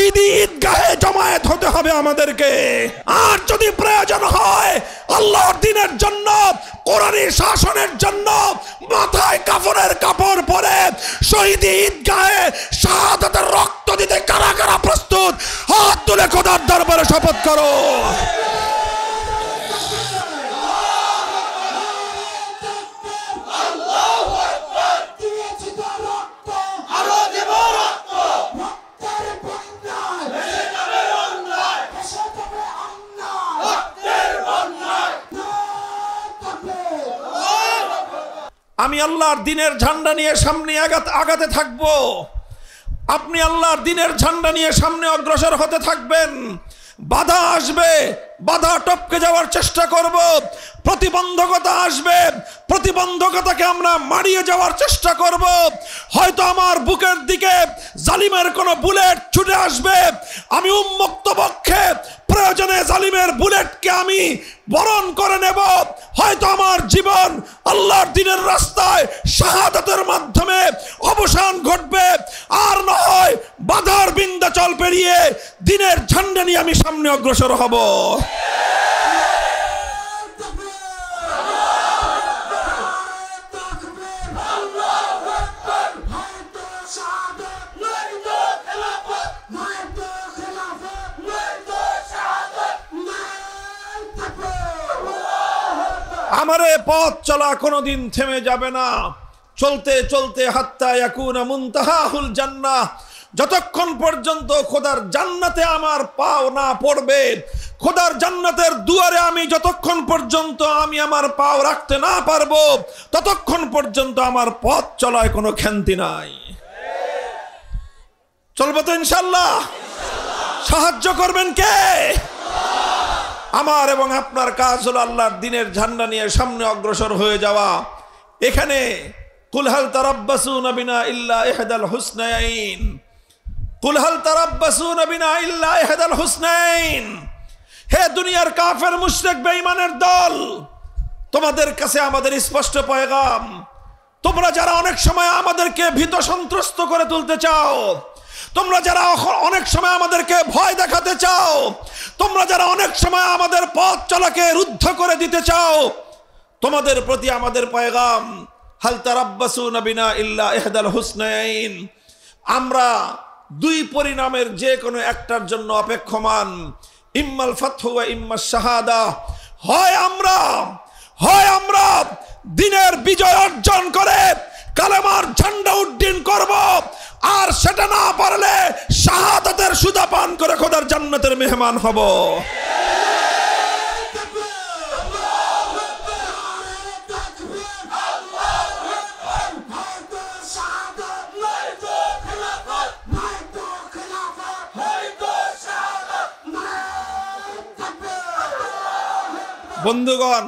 শহীদি ঈদগাহে জমায়েত হতে হবে আমাদেরকে। আর যদি প্রয়োজন হয় আল্লাহর দ্বীনের জন্য, কোরআনী শাসনের জন্য মাথায় কাফনের কাপড় পরে শহীদি ঈদগাহে শাহাদাতের রক্ত দিতে কারা কারা প্রস্তুত? হাত তুলে খোদার দরবারে শপথ করো। আমি আল্লাহর দ্বীনের ঝান্ডা নিয়ে সামনে আগাতে থাকবো। আপনি আল্লাহর দ্বীনের ঝান্ডা নিয়ে সামনে অগ্রসর হতে থাকবেন। বাধা আসবে, বাধা টপকে যাওয়ার চেষ্টা করব। প্রতিবন্ধকতা আসবে, প্রতিবন্ধকতাকে আমরা মারিয়ে যাওয়ার চেষ্টা করব। হয়তো আমার বুকের দিকে জালিমের কোনো বুলেট ছুটে আসবে, আমি উন্মুক্ত পক্ষে প্রয়োজনে জালিমের বুলেটকে আমি বরণ করে নেব। হয়তো আমার জীবন আল্লাহর দ্বীনের রাস্তায় শাহাদাতের মাধ্যমে অবসান ঘটবে, আর না হয় বাধার বিন্ধ্যাচল পেরিয়ে দ্বীনের ঝান্ডা নিয়ে আমি সামনে অগ্রসর হব। আমারে পথ চলা কোনোদিন থেমে যাবে না। চলতে চলতে হাত্তা ইয়াকুনা মুনতাহাহুল জান্নাহ, যতক্ষণ পর্যন্ত খোদার জান্নাতে আমার পাও না পড়বে, খোদার জান্নাতের দুয়ারে আমি যতক্ষণ পর্যন্ত আমি আমার পাও রাখতে না পারবো, ততক্ষণ পর্যন্ত আমার পথ চলায় কোনো ক্ষান্তি নাই। চলবো তো ইনশাআল্লাহ? সাহায্য করবেন কে? আমার এবং আপনার কাজ হলো আল্লাহর দ্বীনের ঝান্ডা নিয়ে সামনে অগ্রসর হয়ে যাওয়া। এখানে কুল হাল তারাব্বাসুনা বিনা ইল্লা ইহদাল হুসনাইন, কুল হাল তারাব্বাসুনা বিনা ইল্লা ইহদাল হুসনাইন। হে দুনিয়ার কাফের মুশরিক বেঈমানের দল, তোমাদের কাছে আমাদের স্পষ্ট পয়গাম। তোমরা যারা অনেক সময় আমাদেরকে ভীত সন্ত্রস্ত করে তুলতে চাও, তোমরা যারা অনেক সময় আমাদেরকে ভয় দেখাতে চাও, তোমরা যারা অনেক সময় আমাদের পথ চলাকে রুদ্ধ করে দিতে চাও, তোমাদের প্রতি আমাদের পয়গাম হাল তারাব্বাসুনা বিনা ইল্লা ইহদাল হুসনাইন। আমরা দুই পরিণামের যে কোনো একটার জন্য অপেক্ষমান, ইম্মাল ফাতহু ওয়া ইম্মাস শাহাদা। হয় আমরা দ্বীনের বিজয় অর্জন করে কালেমার ঝান্ডা উড্ডীন করব, আর সেটা না পারলে শাহাদাতের সুধা পান করে খোদার জান্নাতের মেহমান হব। বন্ধুগণ,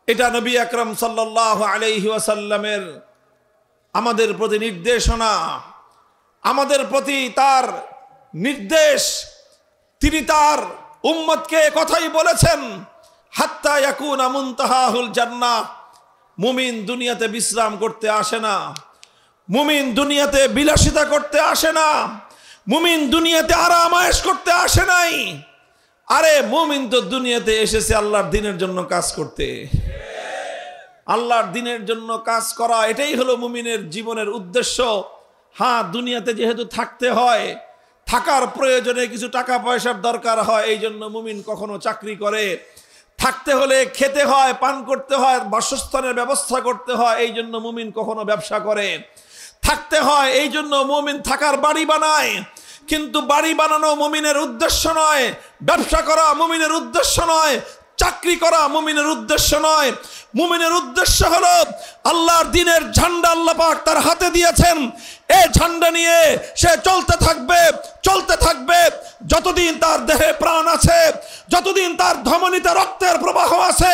এটা নবী আকরাম সাল্লাল্লাহু আলাইহি ওয়াসাল্লামের আমাদের প্রতি নির্দেশনা, আমাদের প্রতি তার নির্দেশ। তিনি তার উম্মতকে কথাই বলেছেন, হাত্তা ইয়াকুনা মুনতাহাহুল জান্নাহ। মুমিন দুনিয়াতে বিশ্রাম করতে আসে না, মুমিন দুনিয়াতে বিলাসিতা করতে আসে না, মুমিন দুনিয়াতে আরাম আয়েশ করতে আসে নাই। আরে মুমিন তো দুনিয়াতে এসেছে আল্লাহর দ্বীনের জন্য কাজ করতে। আল্লাহর দ্বীনের জন্য কাজ করা, এটাই হলো মুমিনের জীবনের উদ্দেশ্য। হ্যাঁ, দুনিয়াতে যেহেতু থাকতে হয়, থাকার প্রয়োজনে কিছু টাকা পয়সার দরকার হয়, এই জন্য মুমিন কখনো চাকরি করে। থাকতে হলে খেতে হয়, পান করতে হয়, বাসস্থানের ব্যবস্থা করতে হয়, এই জন্য মুমিন কখনো ব্যবসা করে। থাকতে হয় এই জন্য মুমিন থাকার বাড়ি বানায়, কিন্তু বাড়ি বানানো মুমিনের উদ্দেশ্য নয়, ব্যবসা করা মুমিনের উদ্দেশ্য নয়, চাকরি করা মুমিনের উদ্দেশ্য নয়। মুমিনের উদ্দেশ্য হলো আল্লাহর দ্বীনের ঝান্ডা আল্লাহ পাক তার হাতে দিয়েছেন, এই ঝান্ডা নিয়ে সে চলতে থাকবে যতদিন তার দেহে প্রাণ আছে, যতদিন তার ধমনীতে রক্তের প্রবাহ আছে,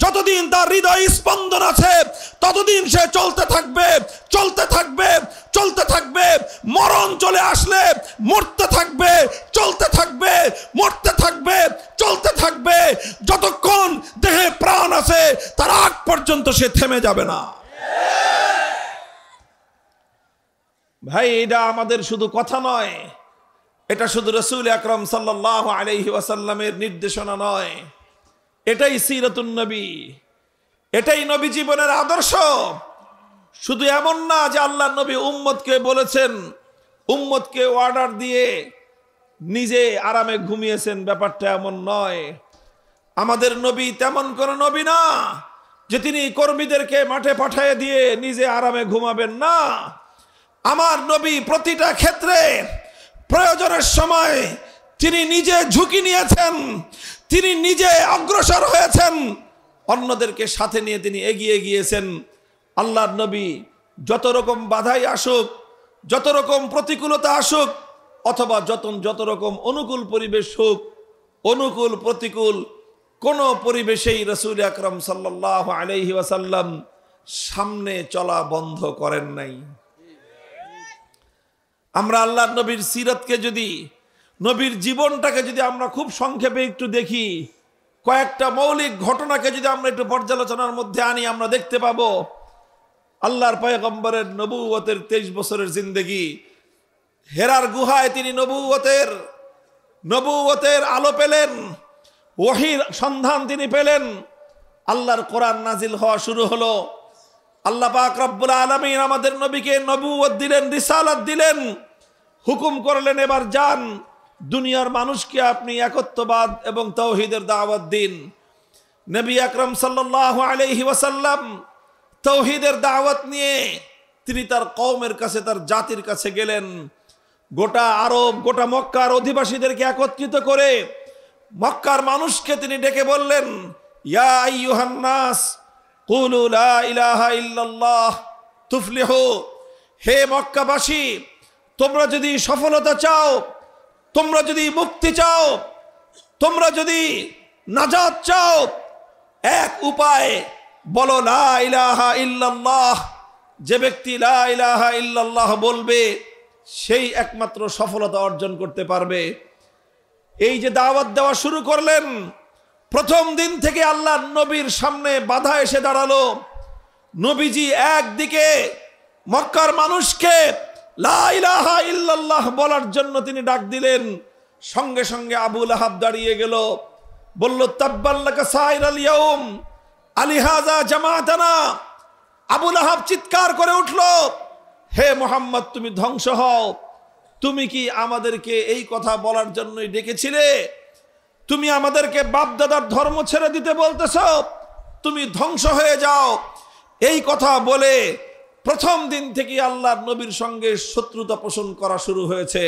যতদিন তার হৃদয় স্পন্দন আছে, ততদিন সে চলতে থাকবে। মরণ চলে আসলে মরতে থাকবে, চলতে থাকবে। যতক্ষণ দেহে প্রাণ আছে তার আগ পর্যন্ত সে থেমে যাবে না। ভাই, এটা আমাদের শুধু কথা নয়, এটা শুধু রাসূল আকরাম সাল্লাল্লাহু আলাইহি ওয়াসাল্লামের নির্দেশনা নয়, এটাই সিরাতুন নবী, এটাই নবী জীবনের আদর্শ। শুধু এমন না যে আল্লাহ নবী উম্মতকে বলেছেন, উম্মতকে অর্ডার দিয়ে নিজে আরামে ঘুমিয়েছেন, ব্যাপারটা এমন নয়। আমাদের নবী তেমন কোন নবী না যে তিনি কর্মীদেরকে মাঠে পাঠিয়ে দিয়ে নিজে আরামে ঘুমাবেন না। আমার নবী প্রতিটা ক্ষেত্রে প্রয়োজনের সময় তিনি নিজে ঝুঁকি নিয়েছেন, তিনি নিজে অগ্রসর হয়েছেন, অন্যদেরকে সাথে নিয়ে তিনি এগিয়ে গিয়েছেন। আল্লাহর নবী যত রকম বাধাই আসুক, যত রকম প্রতিকূলতা আসুক, অথবা যত রকম অনুকূল পরিবেশ হোক, অনুকূল প্রতিকূল কোন পরিবেশেই রাসূল আকরাম সাল্লাল্লাহু আলাইহি ওয়াসাল্লাম সামনে চলা বন্ধ করেন নাই। আমরা আল্লাহর নবীর সিরাতকে যদি, নবীর জীবনটাকে যদি আমরা খুব সংক্ষেপে একটু দেখি, কয়েকটা মৌলিক ঘটনাকে যদি আমরা একটু পর্যালোচনার মধ্যে আনি, আমরা দেখতে পাবো আল্লাহর পয়গম্বরের নবুয়তের 23 বছরের জিন্দেগি। হেরার গুহায় তিনি নবুয়তের আলো পেলেন, ওহীর সন্ধান তিনি পেলেন, আল্লাহর কোরআন নাজিল হওয়া শুরু হলো। আল্লাহ পাক রব্বুল আলামিন আমাদের নবীকে নবুয়ত দিলেন, রিসালাত দিলেন, হুকুম করলেন এবার যান দুনিয়ার মানুষকে আপনি একত্ববাদ এবং তাওহীদের দাওয়াত দিন। নবী আকরাম সাল্লাল্লাহু আলাইহি ওয়াসাল্লাম তাওহীদের দাওয়াত নিয়ে তিনি তার কওমের কাছে, তার জাতির কাছে গেলেন। গোটা আরব, গোটা মক্কার অধিবাসীদেরকে একত্রিত করে মক্কার মানুষকে তিনি ডেকে বললেন, ইয়া আইয়ুহান নাস কুলু লা ইলাহা ইল্লাল্লাহ তুফলিহু। হে মক্কাবাসী, তোমরা যদি সফলতা চাও, তোমরা যদি মুক্তি চাও, তোমরা যদি নাজাত চাও, এক উপায় বলো লা ইলাহা ইল্লাল্লাহ। যে ব্যক্তি লা ইলাহা ইল্লাল্লাহ বলবে সেই একমাত্র সফলতা অর্জন করতে পারবে। এই যে দাওয়াত দেওয়া শুরু করলেন, প্রথম দিন থেকে আল্লাহর নবীর সামনে বাধা এসে দাঁড়ালো। নবীজি একদিকে মক্কার মানুষকে লা ইলাহা ইল্লাল্লাহ বলার জন্য তিনি ডাক দিলেন, সঙ্গে সঙ্গে আবু লাহাব দাঁড়িয়ে গেল, বলল তাব্বাল্লাকা সাইরাল ইয়াউম আলিহাযা জামাতানা। আবু লাহাব চিৎকার করে উঠল, হে মুহাম্মদ, তুমি ধ্বংস হও। তুমি কি আমাদেরকে এই কথা বলার জন্যই ডেকেছিলে? তুমি আমাদেরকে বাপদাদার ধর্ম ছেড়ে দিতে বলতেছ? তুমি ধ্বংস হয়ে যাও। এই কথা বলে প্রথম দিন থেকে আল্লাহর নবীর সঙ্গে শত্রুতা পোষণ করা শুরু হয়েছে।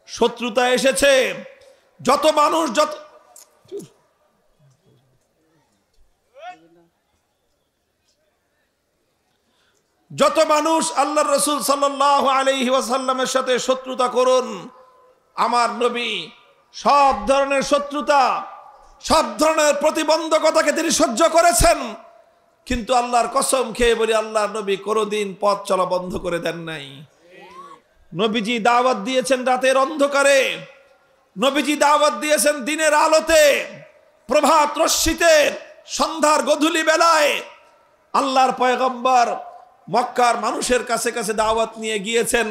শত্রুতা এসেছে, যত মানুষ আল্লাহর রাসূল সাল্লাল্লাহু আলাইহি ওয়াসাল্লামের সাথে শত্রুতা করুন, আমার নবী সব ধরনের শত্রুতা, সব ধরনের প্রতিবন্ধকতাকে তিনি সহ্য করেছেন। কিন্তু আল্লাহর কসম খেয়ে বলি, আল্লাহর নবী কোনোদিন পথ চলা বন্ধ করে দেন নাই। নবীজি দাওয়াত দিয়েছেন রাতের অন্ধকারে, নবীজি দাওয়াত দিয়েছেন দিনের আলোতে, প্রভাত রশ্মিতে, সন্ধ্যার গধূলি বেলায়। আল্লাহর পয়গম্বর মক্কার মানুষের কাছে কাছে দাওয়াত নিয়ে গিয়েছেন,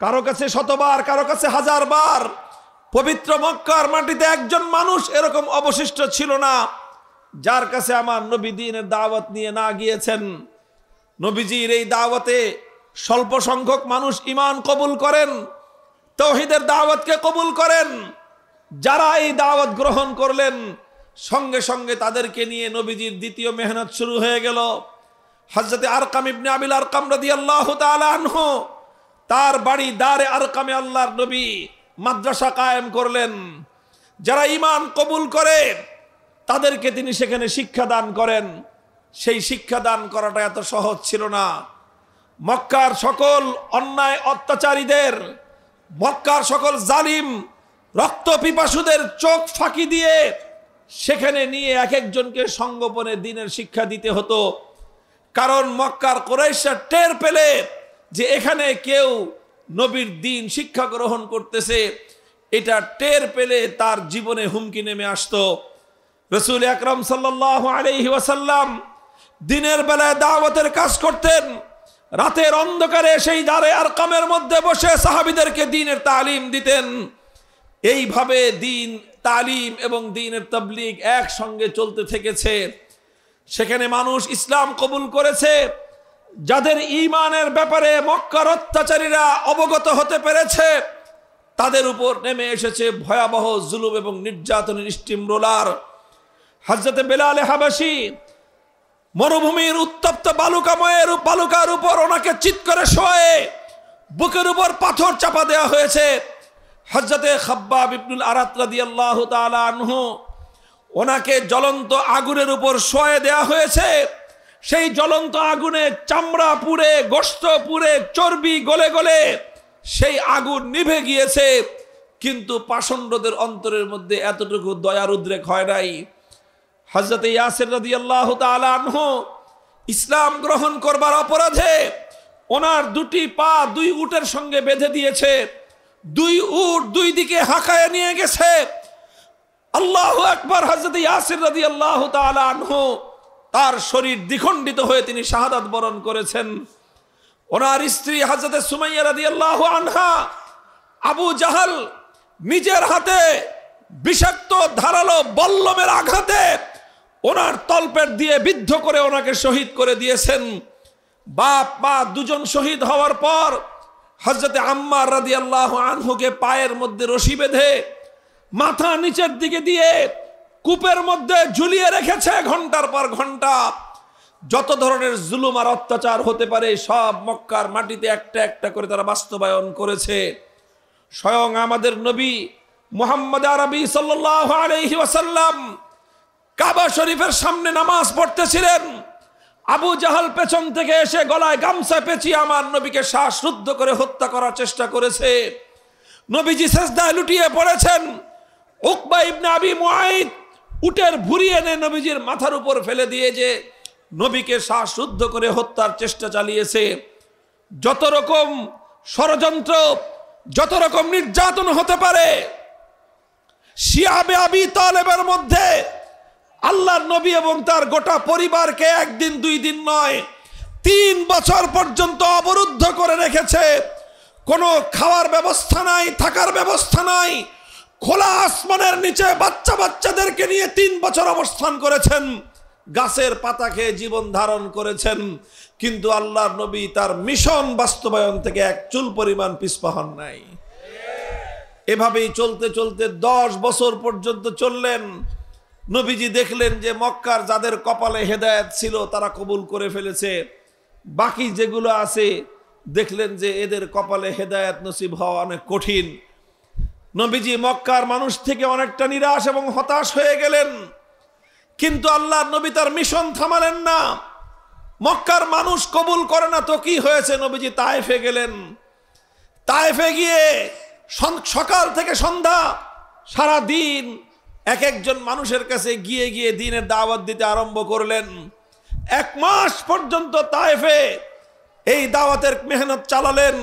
কারো কাছে শতবার, কারো কাছে 1000 বার। পবিত্র মক্কার মাটিতে একজন মানুষ এরকম অবশিষ্ট ছিল না যার কাছে আমার নবী দ্বীনের দাওয়াত নিয়ে না গিয়েছেন। নবীজির এই দাওয়াতে স্বল্প সংখ্যক মানুষ ঈমান কবুল করেন, তাওহীদের দাওয়াতকে কবুল করেন। যারা এই দাওয়াত গ্রহণ করলেন, সঙ্গে সঙ্গে তাদেরকে নিয়ে নবীজির দ্বিতীয় মেহনত শুরু হয়ে গেল। হযরত আরকাম ইবনে আবিল আরকাম রাদিয়াল্লাহু তাআলা আনহু, তার বাড়ি দারে আরকামে আল্লাহর নবী মাদ্রাসা কায়েম করলেন। যারা ঈমান কবুল করে তাদেরকে তিনি সেখানে শিক্ষা দান করেন। সেই শিক্ষা দান করাটা এত সহজ ছিল না। মক্কার সকল অন্যায় অত্যাচারীদের, মক্কার সকল জালিম রক্ত পিপাসুদের চোখ ফাঁকি দিয়ে সেখানে নিয়ে এক একজনকে সঙ্গোপনে দ্বীনের শিক্ষা দিতে হতো। কারণ মক্কার কুরাইশরা টের পেলে যে এখানে কেউ নবীর দ্বীন শিক্ষা গ্রহণ করতেছে, এটা টের পেলে তার জীবনে হুমকি নেমে আসতো। রাসূল আকরাম সাল্লাল্লাহু আলাইহি ওয়াসাল্লাম দিনের বেলায় দাওয়াতের কাজ করতেন, রাতের অন্ধকারে সেই দারে আরকামের মধ্যে বসে সাহাবীদেরকে দ্বীনের তালিম দিতেন। এইভাবে দ্বীন তালিম এবং দ্বীনের তাবলীগ একসঙ্গে চলতে থেকেছে। সেখানে মানুষ ইসলাম কবুল করেছে। যাদের ঈমানের ব্যাপারে মক্কার অত্যাচারীরা অবগত হতে পেরেছে, তাদের উপর নেমে এসেছে ভয়াবহ জুলুম এবং নির্যাতনের স্টিম রোলার। হযরতে বেলাল হাবাসী মরুভূমির উত্তপ্ত বালুকার উপর ওনাকে চিৎ করে শোয়ে বুকের উপর পাথর চাপা দেওয়া হয়েছে। হযরতে খাব্বাব ইবনুল আরাত রাদিয়াল্লাহু তাআলা আনহু, ওনাকে জ্বলন্ত আগুনের উপর শোয়ে দেওয়া হয়েছে। সেই জ্বলন্ত আগুনে চামড়া পুড়ে, গোশত পুড়ে, চর্বি গলে গলে সেই আগুন নিভে গিয়েছে, কিন্তু পাষণ্ডদের অন্তরের মধ্যে এতটুকু দয়ার উদ্রেক হয় নাই। হযরতে ইয়াসির রাদিয়াল্লাহু তাআলা আনহু ইসলাম গ্রহণ করবার অপরাধে ওনার দুটি পা দুই উটের সঙ্গে বেঁধে দিয়েছে। দুই উট দুই দিকে হাঁকায় নিয়ে গেছে। আল্লাহু আকবার। হযরতে ইয়াসির রাদিয়াল্লাহু তাআলা আনহু তার শরীর দ্বিখণ্ডিত হয়ে তিনি শাহাদাত বরণ করেছেন। ওনার স্ত্রী হযরতে সুমাইয়া রাদিয়াল্লাহু আনহা, আবু জাহাল নিজের হাতে বিষাক্ত ধারালো বল্লমের আঘাতে ওনার তলপেট দিয়ে বিদ্ধ করে ওনাকে শহীদ করে দিয়েছেন। বাপ মা দুজন শহীদ হওয়ার পর হযরতে আম্মার রাদিয়াল্লাহু আনহুকে পায়ের মধ্যে রশি বেঁধে মাথা নিচের দিকে দিয়ে কূপের মধ্যে ঝুলিয়ে রেখেছে ঘন্টার পর ঘন্টা। যত ধরনের জুলুম আর অত্যাচার হতে পারে সব মক্কার মাটিতে একটা একটা করে তারা বাস্তবায়ন করেছে। স্বয়ং আমাদের নবী মুহাম্মদ আরবি সাল্লাল্লাহু আলাইহি ওয়াসাল্লাম কাবা শরীফের সামনে নামাজ পড়তেছিলেন। আবু জাহাল পেছন থেকে এসে গলায় গামছা পেঁচিয়ে আমার নবীকে শ্বাসরুদ্ধ করে হত্যা করার চেষ্টা করেছে। নবীজি সিজদায় লুটিয়ে পড়েছেন। উকবা ইবনে আবি মুআইদ উটের ভুঁড়ি এনে নবীজির মাথার উপর ফেলে দিয়ে যে নবীকে শ্বাসরুদ্ধ করে হত্যার চেষ্টা চালিয়েছে। যত রকম ষড়যন্ত্র, যত রকম নির্যাতন হতে পারে, শিয়াবে আবি তালেবের মধ্যে আল্লাহর নবী এবং তার গোটা পরিবারকে একদিন দুই দিন নয় 3 বছর পর্যন্ত অবরুদ্ধ করে রেখেছে। কোনো খাওয়ার ব্যবস্থা নাই, থাকার ব্যবস্থা নাই। খোলা আসমানের নিচে বাচ্চাদেরকে নিয়ে 3 বছর অবস্থান করেছেন। গাছের পাতা খেয়ে জীবন ধারণ করেছেন, কিন্তু আল্লাহর নবী তার মিশন বাস্তবায়ন থেকে এক চুল পরিমাণ পিছপা হন নাই। এভাবেই চলতে চলতে 10 বছর পর্যন্ত চললেন। নবীজি দেখলেন যে মক্কার যাদের কপালে হেদায়েত ছিল তারা কবুল করে ফেলেছে, বাকি যেগুলো আছে দেখলেন যে এদের কপালে হেদায়েত নসিব হওয়া অনেক কঠিন। নবীজি মক্কার মানুষ থেকে অনেকটা নিরাশ এবং হতাশ হয়ে গেলেন, কিন্তু আল্লাহর নবী তার মিশন থামালেন না। মক্কার মানুষ কবুল করে না তো কি হয়েছে, নবীজি তায়েফে গেলেন। তায়েফে গিয়ে সকাল থেকে সন্ধ্যা সারা দিন এক একজন মানুষের কাছে গিয়ে গিয়ে দ্বীনের দাওয়াত দিতে আরম্ভ করলেন। 1 মাস পর্যন্ত তায়েফে এই দাওয়াতের মেহনত চালালেন।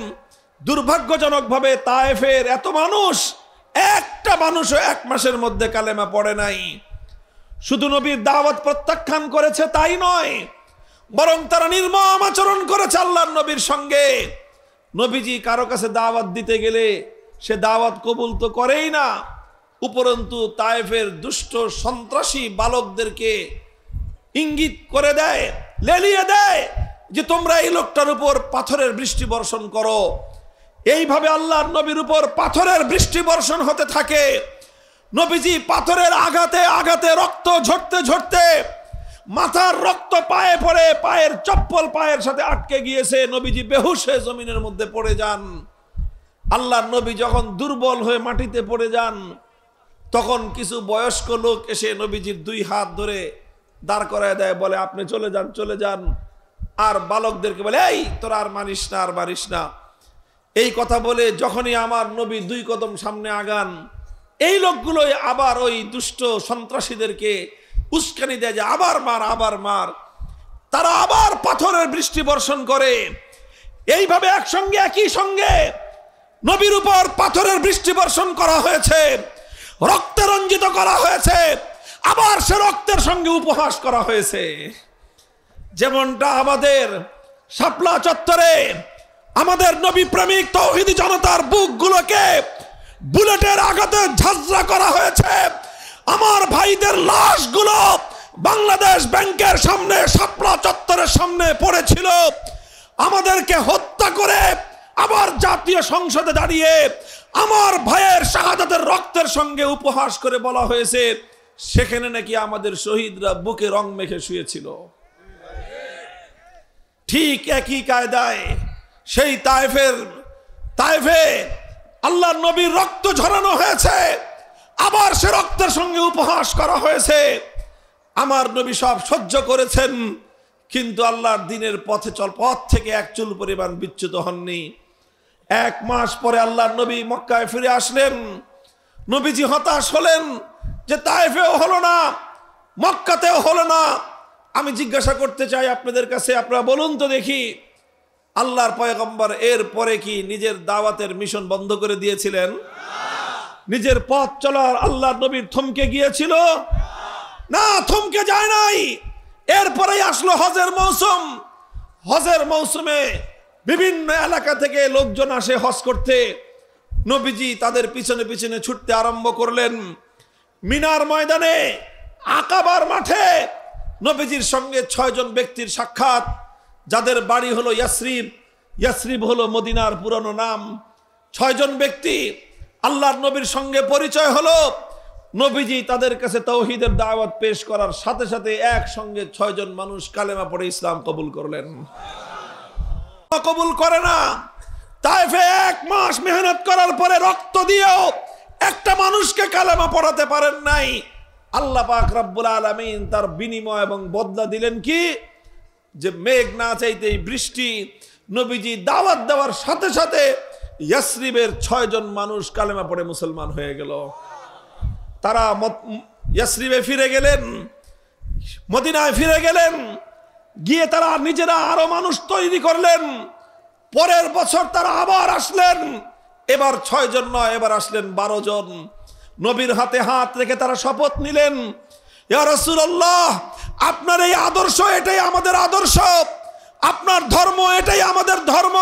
দুর্ভাগ্যজনকভাবে তায়েফের এত মানুষ, একটা মানুষও 1 মাসের মধ্যে কালেমা পড়ে নাই। শুধু নবীর দাওয়াত প্রত্যাখ্যান করেছে তাই নয়, বরং তারা নির্মম আচরণ করেছে আল্লাহর নবীর সঙ্গে। নবীজি কারো কাছে দাওয়াত দিতে গেলে সে দাওয়াত কবুল তো করেই না, উপরন্তু তায়েফের দুষ্ট সন্ত্রাসী বালকদেরকে ইঙ্গিত করে দেয়, লেলিয়ে দেয় যে তোমরা এই লোকটার উপর পাথরের বৃষ্টি বর্ষণ করো। এইভাবে আল্লাহর নবীর উপর পাথরের বৃষ্টি বর্ষণ হতে থাকে। নবীজি পাথরের আঘাতে আঘাতে রক্ত ঝরতে ঝরতে মাথার রক্ত পায়ে পড়ে, পায়ের চপ্পল পায়ের সাথে আটকে গিয়েছে। নবীজি বেহুশ হয়ে জমিনের মধ্যে পড়ে যান। আল্লাহর নবী যখন দুর্বল হয়ে মাটিতে পড়ে যান, তখন কিছু বয়স্ক লোক এসে নবীজির 2 হাত ধরে দাঁড় করায় দেয়, বলে আপনি চলে যান চলে যান। আর বালকদেরকে বলে এই তোরা আর মারিস না, আর মারিস না। এই কথা বলে যখনই আমার নবী 2 কদম সামনে আগান, এই লোকগুলোই আবার ওই দুষ্ট সন্ত্রাসীদেরকে উস্কানি দেয় যে আবার মার আবার মার। তারা আবার পাথরের বৃষ্টি বর্ষণ করে। এইভাবে একসঙ্গে একই সঙ্গে নবীর উপর পাথরের বৃষ্টি বর্ষণ করা হয়েছে, রক্তে রঞ্জিত করা হয়েছে, আবার সে রক্তের সঙ্গে উপহাস করা হয়েছে। যেমনটা আমাদের শাপলা চত্বরে আমাদের নবী প্রেমিক তৌহিদি জনতার বুকগুলোকে বুলেটের আঘাতে ঝাঁঝরা করা হয়েছে। আমার ভাইদের লাশগুলো বাংলাদেশ ব্যাংকের সামনে শাপলা চত্বরের সামনে পড়েছিল। আমাদেরকে হত্যা করে আবার জাতীয় সংসদে দাঁড়িয়ে আমার ভাইয়ের শাহাদাতের রক্তের সঙ্গে উপহাস করে বলা হয়েছে সেখানে নাকি আমাদের শহীদরা বুকে রং মেখে শুয়েছিল। ঠিক একই কায়দায় সেই তায়েফে আল্লাহর নবীর রক্ত ঝরানো হয়েছে, আবার সে রক্তের সঙ্গে উপহাস করা হয়েছে। আমার নবী সব সহ্য করেছেন, কিন্তু আল্লাহর দ্বীনের পথ থেকে এক চুল পরিমাণ বিচ্যুত হননি। 1 মাস পরে আল্লাহর নবী মক্কায় ফিরে আসলেন। নবীজি হতাশ হলেন যে তায়েফেও হলো না, মক্কাতেও হলো না। আমি জিজ্ঞাসা করতে চাই আপনাদের কাছে, আপনারা বলুন তো দেখি, আল্লাহর পয়গম্বর এর পরে কি নিজের দাওয়াতের মিশন বন্ধ করে দিয়েছিলেন? নিজের পথ চলার আল্লাহর নবীর থমকে গিয়েছিল? না, থমকে যায় নাই। এরপরেই আসলো হজের মৌসুম। হজের মৌসুমে বিভিন্ন এলাকা থেকে লোকজন আসে হজ করতে। নবীজি তাদের পিছনে পিছনে ছুটতে আরম্ভ করলেন। মিনার ময়দানে আকাবার মাঠে নবীজির সঙ্গে 6 জন ব্যক্তির সাক্ষাৎ, যাদের বাড়ি হলো ইয়াসরিব। ইয়াসরিব হলো মদিনার পুরানো নাম। 6 জন ব্যক্তি আল্লাহর নবীর সঙ্গে পরিচয় হলো। নবীজি তাদের কাছে তাওহীদের দাওয়াত পেশ করার সাথে সাথে একসঙ্গে 6 জন মানুষ কালেমা পড়ে ইসলাম কবুল করলেন। কবুল করে না। তায়েফে 1 মাস মেহনত করার পরে রক্ত দিয়েও একটা মানুষকে কালেমা পড়াতে পারেন নাই। আল্লাহ পাক রব্বুল আলামিন তার বিনিময় এবং বদলা দিলেন কি, যে মেঘ না চাইতেই বৃষ্টি। নবীজি দাওয়াত দেওয়ার সাথে সাথে ইয়াসরিবের 6 জন মানুষ কালেমা পড়ে মুসলমান হয়ে গেল। তারা ইয়াসরিবে ফিরে গেলেন, মদিনায় ফিরে গেলেন। গিয়ে তারা নিজেরা আরো মানুষ তৈরি করলেন। পরের বছর তারা আবার আসলেন। এবার 6 জন নয়, এবার আসলেন 12 জন। নবীর হাতে হাত রেখে তারা শপথ নিলেন, ইয়া রাসূলুল্লাহ, আপনার এই আদর্শ এটাই আমাদের আদর্শ, আপনার ধর্ম এটাই আমাদের ধর্ম,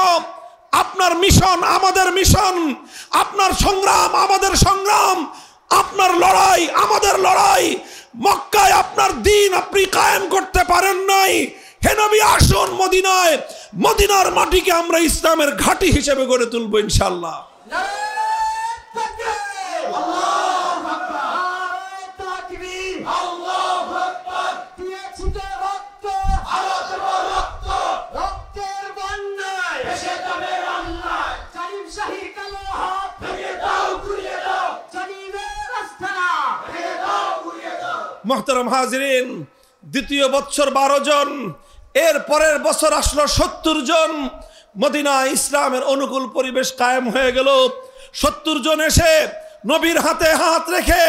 আপনার মিশন আমাদের মিশন, আপনার সংগ্রাম আমাদের সংগ্রাম, আপনার লড়াই আমাদের লড়াই। মক্কায় আপনার দ্বীন আপনি কায়েম করতে পারেন নাই, হে নবী আসুন মদিনায়, মদিনার মাটিকে আমরা ইসলামের ঘাঁটি হিসেবে গড়ে তুলব ইনশাআল্লাহ। মুহতারাম হাজিরিন, দ্বিতীয় বছর 12 জন, এর পরের বছর আসলো 70 জন। মদিনা ইসলামের অনুকূল পরিবেশ কায়েম হয়ে গেল। 70 জন এসে নবীর হাতে হাত রেখে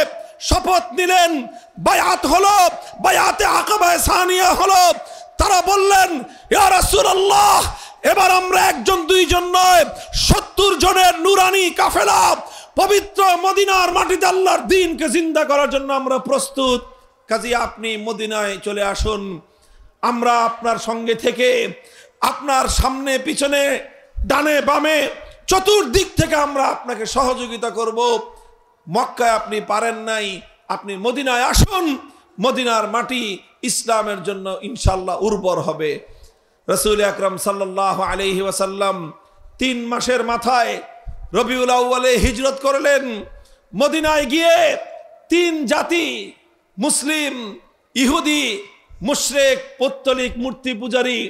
শপথ নিলেন, বায়াত হলো, বায়াতে আকাবায়ে সানিয়া হলো। তারা বললেন, ইয়া রাসূলুল্লাহ, এবার আমরা 1 জন 2 জন নয়, 70 জনের নুরানি কাফেলা পবিত্র মদিনার মাটিতে আল্লাহর দ্বীনকে জিন্দা করার জন্য আমরা প্রস্তুত। কাজী আপনি মদিনায় চলে আসুন, আমরা আপনার সঙ্গে থেকে আপনার সামনে পিছনে ডানে বামে চতুর্দিক থেকে আমরা আপনাকে সহযোগিতা করব। মক্কায় আপনি পারেন নাই, আপনি মদিনায় আসুন, মদিনার মাটি ইসলামের জন্য ইনশাআল্লাহ উর্বর হবে। রাসূল আকরাম সাল্লাল্লাহু আলাইহি ওয়াসাল্লাম 3 মাসের মাথায় রবিউল আউয়ালে হিজরত করলেন। মদিনায় গিয়ে 3 জাতি, মুসলিম, ইহুদি, মুশরিক, পৌত্তলিক, মূর্তি পূজারী,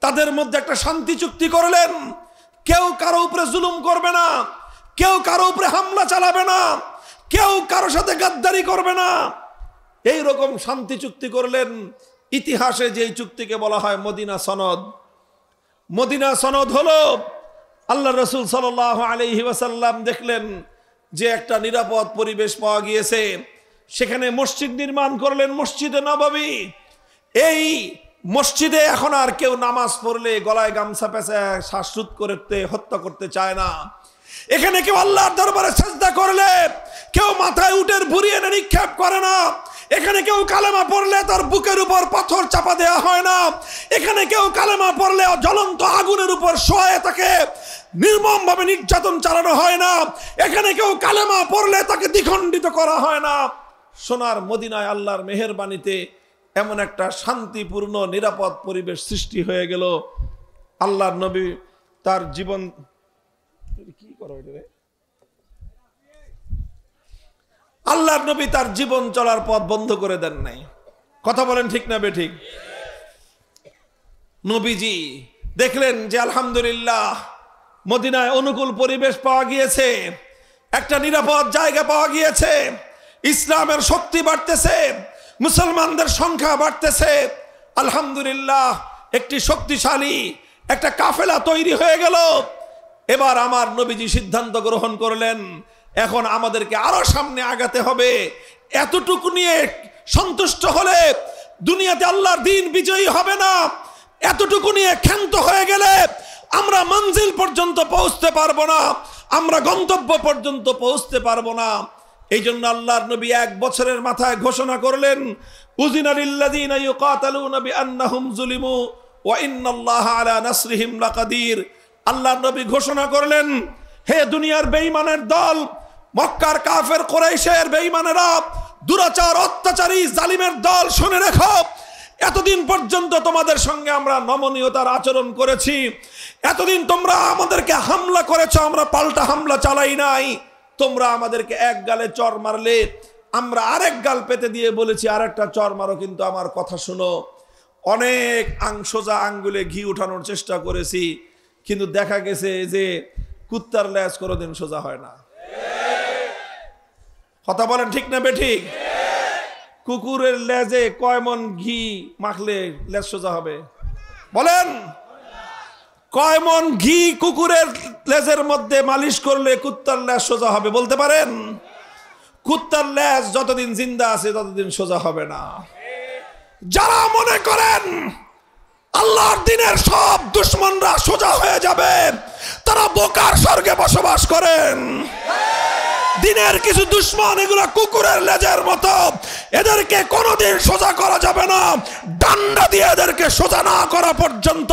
তাদের মধ্যে একটা শান্তি চুক্তি করলেন। কেউ কারো উপরে জুলুম করবে না, কেউ কারো উপরে হামলা চালাবে না, কেউ কারো সাথে গাদ্দারি করবে না। এই রকম শান্তি চুক্তি করলেন। ইতিহাসে যেই চুক্তিকে বলা হয় মদিনা সনদ। মদিনা সনদ হলো আল্লাহ রাসূল সাল্লাল্লাহু আলাইহি ওয়াসাল্লাম দেখলেন যে একটা নিরাপদ পরিবেশ পাওয়া গিয়েছে, সেখানে মসজিদ নির্মাণ করলেন, মসজিদে নববী। এই মসজিদে এখন আর কেউ নামাজ পড়লে গলায় গামছা পেঁচায় শ্বাসরোধ করতে হত্যা করতে চায় না। এখানে কেউ আল্লাহর দরবারে সিজদা করলে কেউ মাথায় উটের ভুঁড়ি এনে নিক্ষেপ করে না। এখানে কেউ কালেমা পড়লে তার বুকের উপর পাথর চাপা দেওয়া হয় না। এখানে কেউ কালেমা পড়লে জ্বলন্ত আগুনের উপর শোয়ে তাকে নির্মমভাবে নির্যাতন চালানো হয় না। এখানে কেউ কালেমা পড়লে তাকে দ্বিখণ্ডিত করা হয় না। সোনার মদিনায় আল্লাহর মেহেরবানিতে এমন একটা শান্তিপূর্ণ নিরাপদ পরিবেশ সৃষ্টি হয়ে গেল। আল্লাহর নবী তার জীবন কি করো আল্লাহর নবী তার জীবন চলার পথ বন্ধ করে দেন নাই। কথা বলেন ঠিক না বেঠিক? নবীজি দেখলেন যে আলহামদুলিল্লাহ মদিনায় অনুকূল পরিবেশ পাওয়া গিয়েছে, একটা নিরাপদ জায়গা পাওয়া গিয়েছে, ইসলামের শক্তি বাড়তেছে, মুসলমানদের সংখ্যা বাড়তেছে। আলহামদুলিল্লাহ একটি শক্তিশালী একটা কাফেলা তৈরি হয়ে গেল। এবার আমার নবীজি সিদ্ধান্ত গ্রহণ করলেন, এখন আমাদেরকে আরো সামনে আগাতে হবে। এতটুকু নিয়ে সন্তুষ্ট হলে দুনিয়াতে আল্লাহর দ্বীন বিজয়ী হবে না। এতটুকু নিয়ে ক্ষান্ত হয়ে গেলে আমরা মঞ্জিল পর্যন্ত পৌঁছতে পারবো না, আমরা গন্তব্য পর্যন্ত পৌঁছতে পারবো না। এই জন্য আল্লাহর নবী 1 বছরের মাথায় ঘোষণা করলেন, উযিনা লিল্লাযীনা ইউকাতালুনা বিআন্নাহুম যুলিমু ওয়া ইন্নাল্লাহা আলা নাসরিহিম লাকাদির। আল্লাহর নবী ঘোষণা করলেন, হে দুনিয়ার বেঈমানের দল, মক্কার কাফের কুরাইশের বেঈমানেরা, দুরাচার অত্যাচারী জালিমের দল, শুনে রেখো, এতদিন পর্যন্ত তোমাদের সঙ্গে আমরা নমনীয়তার আচরণ করেছি, এতদিন তোমরা আমাদেরকে হামলা করেছো, আমরা পাল্টা হামলা চালাই নাই। তোমরা আমাদেরকে এক গালে চর মারলে, আমরা আরেক গাল পেতে দিয়ে বলেছি আরেকটা চর মারো, কিন্তু আমার কথা শোনো। অনেক সোজা আঙ্গুলে ঘি উঠানোর চেষ্টা করেছি, কিন্তু দেখা গেছে যে কুত্তার লেজ কোনোদিন সোজা হয় না। কথা বলেন ঠিক না বেঠিক? কুকুরের লেজে কয় মন ঘি মাখলে লেজ সোজা হবে? বলেন, কয় মন ঘি কুকুরের লেজের মধ্যে মালিশ করলে কুত্তার লেজ সোজা হবে? বলতে পারেন? কুত্তার লেজ যতদিন জিন্দা আছে ততদিন সোজা হবে না। যারা মনে করেন আল্লাহর দ্বীনের সব দুশমনরা সোজা হয়ে যাবে, তারা বোকার স্বর্গে বসবাস করেন। দ্বীনের কিছু দুশমন, এগুলো কুকুরের লেজের মতো, এদেরকে কোনোদিন সোজা করা যাবে না। ডান্ডা দিয়ে এদেরকে সোজা না করা পর্যন্ত,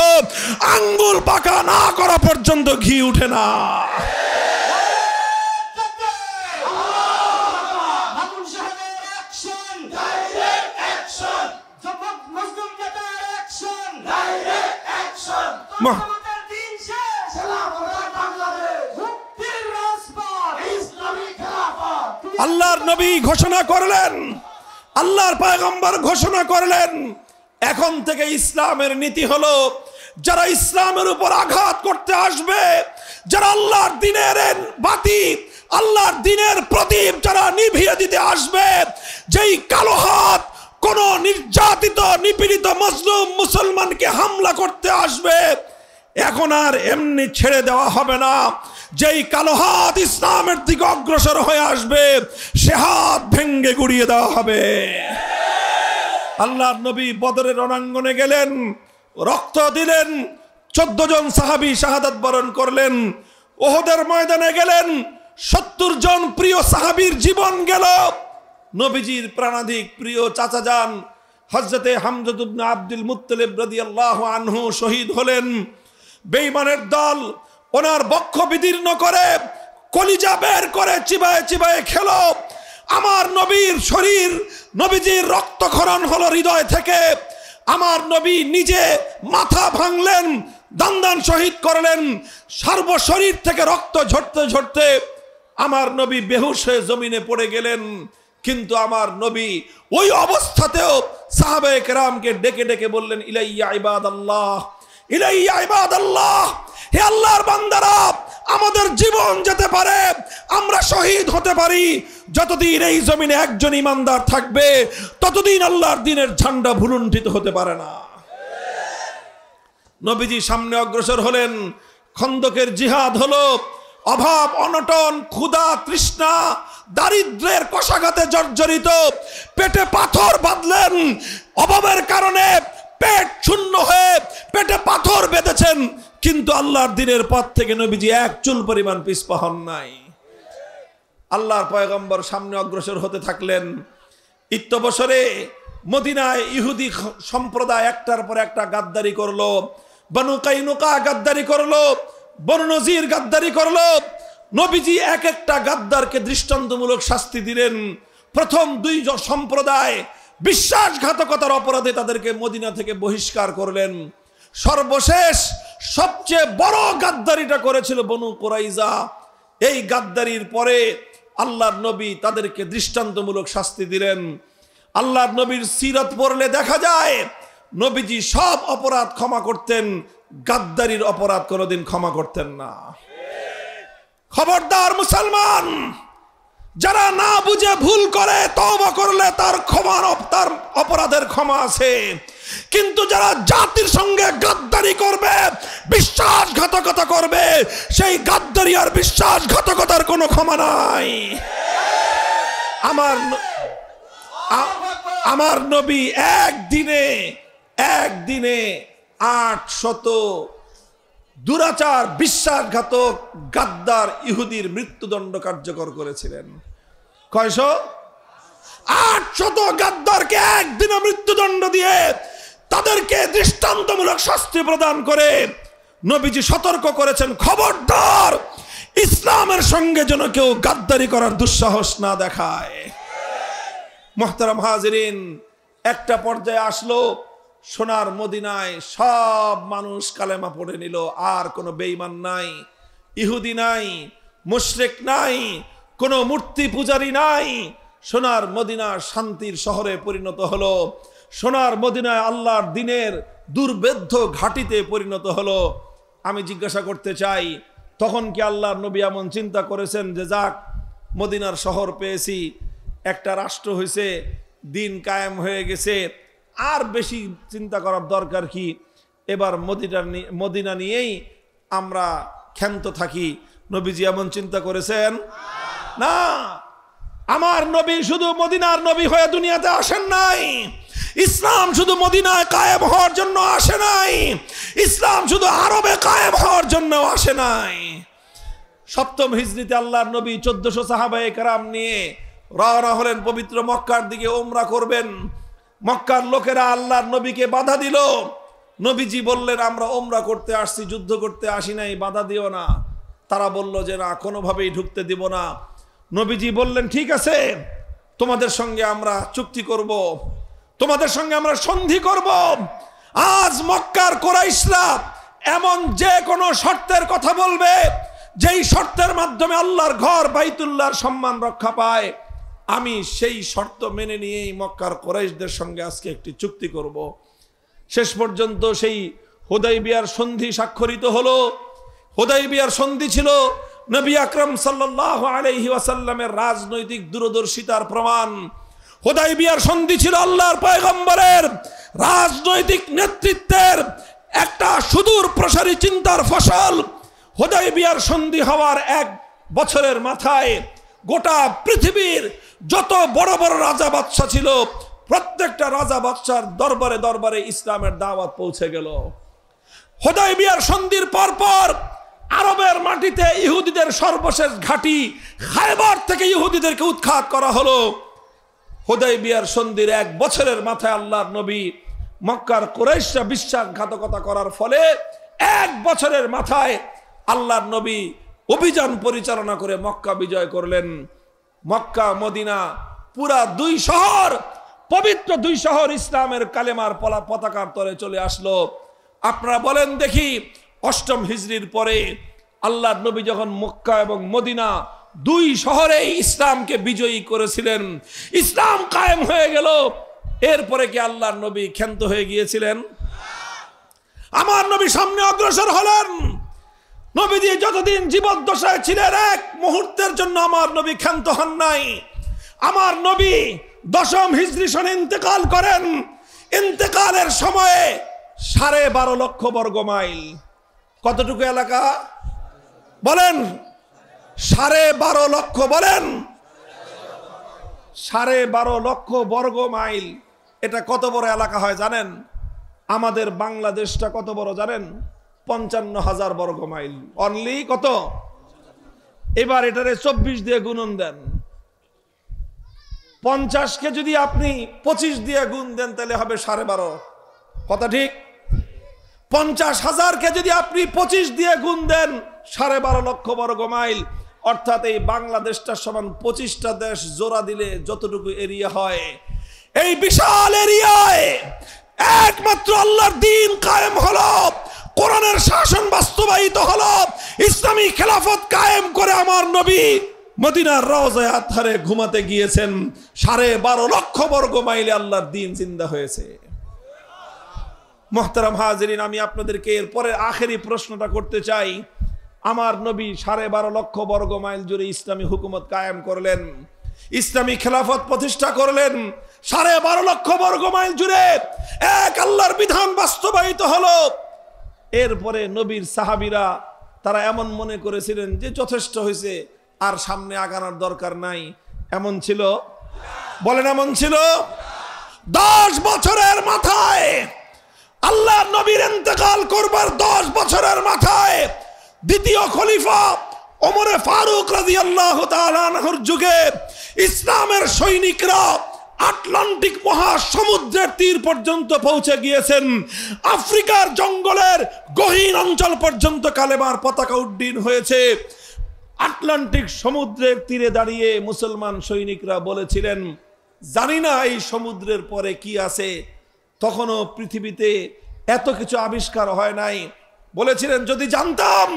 আঙ্গুল পাকা না করা পর্যন্ত ঘি উঠে না। আল্লাহর নবী ঘোষণা করলেন, আল্লাহর পয়গম্বর ঘোষণা করলেন, এখন থেকে ইসলামের নীতি হলো, যারা ইসলামের উপর আঘাত করতে আসবে, যারা আল্লাহর দ্বীনের বাতি, আল্লাহর দ্বীনের প্রদীপ যারা নিভিয়ে দিতে আসবে, যেই কালো হাত কোন নির্যাতিত নিপীড়িত মজলুম মুসলমানকে হামলা করতে আসবে, এখন আর এমনি ছেড়ে দেওয়া হবে না। যেই কালো হাত ইসলামের দিকে অগ্রসর হয়ে আসবে, সে হাত ভেঙ্গে গুড়িয়ে দেওয়া হবে। আল্লাহর নবী বদরের রণাঙ্গনে গেলেন, রক্ত দিলেন, 14 জন সাহাবী শাহাদাত বরণ করলেন। ওহদের ময়দানে গেলেন, 70 জন প্রিয় সাহাবীর জীবন গেল। নবীজির প্রাণাধিক প্রিয় চাচা যান হযরতে হামজা ইবনে আব্দুল মুত্তালিব রাদিয়াল্লাহু আনহু শহীদ হলেন। বেঈমানের দল ওনার বক্ষ বিদীর্ণ করে, কলিজা বের করে চিবায়ে চিবায়ে খেলো। আমার নবীর শরীর, নবীজির রক্তক্ষরণ হলো হৃদয় থেকে। আমার নবী নিজে মাথা ভাঙলেন, দান শহীদ করলেন। সর্বশরীর থেকে রক্ত ঝরতে ঝরতে আমার নবী বেহুশ হয়ে জমিনে পড়ে গেলেন। কিন্তু আমার নবী ওই অবস্থাতেও সাহাবায়ে কেরামকে ডেকে ডেকে বললেন, ইলাইয়া ইবাদাল্লাহ, ইলাইয়া ইবাদাল্লাহ, হে আল্লাহর বান্দারা, আমাদের জীবন যেতে পারে, আমরা শহীদ হতে পারি, যতদিন এই জমিনে একজন ইমানদার থাকবে ততদিন আল্লাহর দ্বীনের ঝান্ডা ভুলুণ্ঠিত হতে পারে না। নবীজি সামনে অগ্রসর হলেন। খন্দকের জিহাদ হলো। অভাব, অনটন, ক্ষুধা, তৃষ্ণা, দারিদ্র্যের কষাঘাতে জর্জরিত, পেটে পাথর বাঁধলেন। অভাবের কারণে পেট শূন্য হয়ে পেটে পাথর বেঁধেছেন, কিন্তু আল্লাহর দ্বীনের পথ থেকে নবীজি এক চুল পরিমাণ পিছপা হন নাই। আল্লাহর পয়গম্বর সামনে অগ্রসর হতে থাকলেন। ইত্যবসরে মদিনায় ইহুদি সম্প্রদায় একটার পর একটা গাদ্দারি করলো। বনু কাইনুকা গাদ্দারি করলো, বনু নজির গাদ্দারি করলো। নবীজি এক একটা গাদ্দারকে দৃষ্টান্তমূলক শাস্তি দিলেন। প্রথম দুই সম্প্রদায় বিশ্বাসঘাতকতার অপরাধে তাদেরকে মদিনা থেকে বহিষ্কার করলেন। সর্বশেষ সবচেয়ে বড় গাদ্দারিটা করেছিল বনু কুরাইজা। এই গাদ্দারির পরে আল্লাহর নবী তাদেরকে দৃষ্টান্তমূলক শাস্তি দিলেন। আল্লাহর নবীর সিরাত পড়লে দেখা যায় নবীজি সব অপরাধ ক্ষমা করতেন, গাদ্দারির অপরাধ কোনোদিন ক্ষমা করতেন না। খবরদার মুসলমান, যারা না বুঝে ভুল করে তওবা করলে তার অপরাধের ক্ষমা আছে, কিন্তু যারা জাতির সঙ্গে গাদ্দারি করবে, বিশ্বাসঘাতকতা করবে, সেই গাদ্দারি আর বিশ্বাসঘাতকতার কোনো ক্ষমা নাই। আমার নবী একদিনে 800 দুরাচার বিশ্বাসঘাতক গাদ্দার ইহুদির মৃত্যুদণ্ড কার্যকর করেছিলেন। কয়শো? 800 গাদ্দারকে একদিনে মৃত্যুদণ্ড দিয়ে তাদেরকে দৃষ্টান্তমূলক শাস্তি প্রদান করে নবীজি সতর্ক করেছেন, খবরদার ইসলামের সঙ্গে যেন কেউ গাদ্দারি করার দুঃসাহস না দেখায়। মুহতারাম হাজিরিন, একটা পর্যায়ে আসলো সোনার মদিনায় সব মানুষ কালেমা পড়ে নিল। আর কোনো বেঈমান নাই, ইহুদি নাই, মুশরিক নাই, কোনো মূর্তি পূজারী নাই। সোনার মদিনা শান্তির শহরে পরিণত হলো। সোনার মদিনায় আল্লাহর দ্বীনের দুর্ভেদ্য ঘাটিতে পরিণত হলো। আমি জিজ্ঞাসা করতে চাই, তখন কি আল্লাহর নবী এমন চিন্তা করেছেন যে যাক মদিনার শহর পেয়েছি, একটা রাষ্ট্র হয়েছে, দিন কায়েম হয়ে গেছে, আর বেশি চিন্তা করার দরকার কি, এবার মদিনা নিয়েই আমরা ক্ষান্ত থাকি? নবীজি এমন চিন্তা করেছেন না। আমার নবী শুধু মদিনার নবী হয়ে দুনিয়াতে আসেন নাই। ইসলাম শুধু মদিনায় কায়েম হওয়ার জন্য আসে নাই, ইসলাম শুধু আরবে কায়েম হওয়ার জন্য আসে নাই। সপ্তম হিজরিতে আল্লাহর নবী 1400 সাহাবায়ে কেরাম নিয়ে রওনা হলেন পবিত্র মক্কার দিকে উমরা করবেন। মক্কার লোকেরা আল্লাহর নবীকে বাধা দিল। নবীজি বললেন, আমরা উমরা করতে আসছি, যুদ্ধ করতে আসি নাই, বাধা দিও না। তারা বলল যে না, কোনোভাবেই ঢুকতে দিব না। নবীজি বললেন, ঠিক আছে, তোমাদের সঙ্গে আমরা চুক্তি করব, তোমাদের সঙ্গে আমরা সন্ধি করব। আজ মক্কার কুরাইশরা এমন যে কোনো শর্তের কথা বলবে, যেই শর্তের মাধ্যমে আল্লাহর ঘর বাইতুল্লাহর সম্মান রক্ষা পায়, আমি সেই শর্ত মেনে নিয়েই মক্কার কুরাইশদের সঙ্গে আজকে একটি চুক্তি করব। শেষ পর্যন্ত সেই হুদাইবিয়ার সন্ধি স্বাক্ষরিত হলো। হুদাইবিয়ার সন্ধি ছিল নবী আকরাম সাল্লাল্লাহু আলাইহি ওয়াসাল্লামের রাজনৈতিক দূরদর্শিতার প্রমাণ। হুদাইবিয়ার সন্ধি ছিল আল্লাহর পয়গম্বরের রাজনৈতিক নেতৃত্বের একটা সুদূর প্রসারী চিন্তার ফসল। হুদাইবিয়ার সন্ধি হওয়ার 1 বছরের মাথায় গোটা পৃথিবীর যত বড় বড় রাজা বাদশা ছিল, প্রত্যেকটা রাজা বাদশার দরবারে দরবারে ইসলামের দাওয়াত পৌঁছে গেল। হুদাইবিয়ার সন্ধির পরপর আরবের মাটিতে ইহুদিদের সর্বশেষ ঘাঁটি খায়বার থেকে ইহুদিদেরকে উৎখাত করা হলো। হুদাইবিয়ার সন্ধির 1 বছরের মাথায় আল্লাহর নবী মক্কার কুরাইশরা বিশ্বাসঘাতকতা করার ফলে 1 বছরের মাথায় আল্লাহর নবী অভিযান পরিচালনা করে মক্কা বিজয় করলেন। মক্কা মদিনা পুরা 2 শহর, পবিত্র 2 শহর ইসলামের কালেমার পতাকার তলে চলে আসলো। আপনারা বলেন দেখি, 8ম হিজরির পরে আল্লাহর নবী যখন মক্কা এবং মদিনা 2 শহরে ইসলামকে বিজয়ী করেছিলেন, ইসলাম কায়েম হয়ে গেল, এরপরে কি আল্লাহর নবী ক্ষান্ত হয়ে গিয়েছিলেন? আমার নবী সামনে অগ্রসর হলেন। নবীজি যতদিন জীবদ্দশায় ছিলেন, 1 মুহূর্তের জন্য আমার নবী ক্ষান্ত হন নাই। আমার নবী 10ম হিজরি সনে ইন্তেকাল করেন। ইন্তেকালের সময়ে 12.5 লক্ষ বর্গ মাইল, কতটুকু এলাকা বলেন? 12.5 লক্ষ, বলেন 12.5 লক্ষ বর্গ মাইল। এটা কত বড় এলাকা হয় জানেন? আমাদের বাংলাদেশটা কত বড় জানেন? 55,000 বর্গ মাইল। অনলি কত? এবার এটারে 24 দিয়ে গুণন দেন। 50কে যদি আপনি 25 দিয়ে গুণ দেন তাহলে হবে 12.5। কথা ঠিক? 50,000কে যদি আপনি 25 দিয়ে গুণ দেন 12.5 লক্ষ বর্গ মাইল, অর্থাৎ এই বাংলাদেশটা সমান 25টা দেশ জোড়া দিলে যতটুকু এরিয়া হয়, এই বিশাল এরিয়ায় একমাত্র আল্লাহর দ্বীন কায়েম হলো, কোরআনের শাসন বাস্তবায়িত হলো, ইসলামী খেলাফত কায়েম করে আমার নবী মদিনার রওজায়ে আতহারে ঘুমাতে গিয়েছেন। 12.5 লক্ষ বর্গ মাইলে আল্লাহর দ্বীন জিন্দা হয়েছে। মুহতারাম হাজিরিন, আমি আপনাদেরকে এরপরে আখেরি প্রশ্নটা করতে চাই। আমার নবী 12.5 লক্ষ বর্গ মাইল জুড়ে ইসলামী হুকুমত কায়েম করলেন, ইসলামী খেলাফত প্রতিষ্ঠা করলেন। 12.5 লক্ষ বর্গ মাইল জুড়ে এক আল্লাহর বিধান বাস্তবায়িত হলো। এরপরে নবীর সাহাবীরা তারা এমন মনে করেছিলেন যে যথেষ্ট হয়েছে, আর সামনে আগানোর দরকার নাই। এমন ছিল? বলেন এমন ছিল? 10 বছরের মাথায়, আল্লাহ নবীর ইন্তেকাল করবার 10 বছরের মাথায় দ্বিতীয় খলিফা ওমরে ফারুক রাদিয়াল্লাহু তাআলা আনহুর যুগে ইসলামের সৈনিকরা আটলান্টিক মহাসমুদ্রের তীর পর্যন্ত পৌঁছে গিয়েছেন। আফ্রিকার জঙ্গলের গহীন অঞ্চল পর্যন্ত কালেমার পতাকা উড্ডীন হয়েছে। আটলান্টিক সমুদ্রের তীরে দাঁড়িয়ে মুসলমান সৈনিকরা বলেছিলেন, জানি না এই সমুদ্রের পরে কি আছে, তখনও পৃথিবীতে এত কিছু আবিষ্কার হয় নাই। বলেছিলেন, যদি জানতাম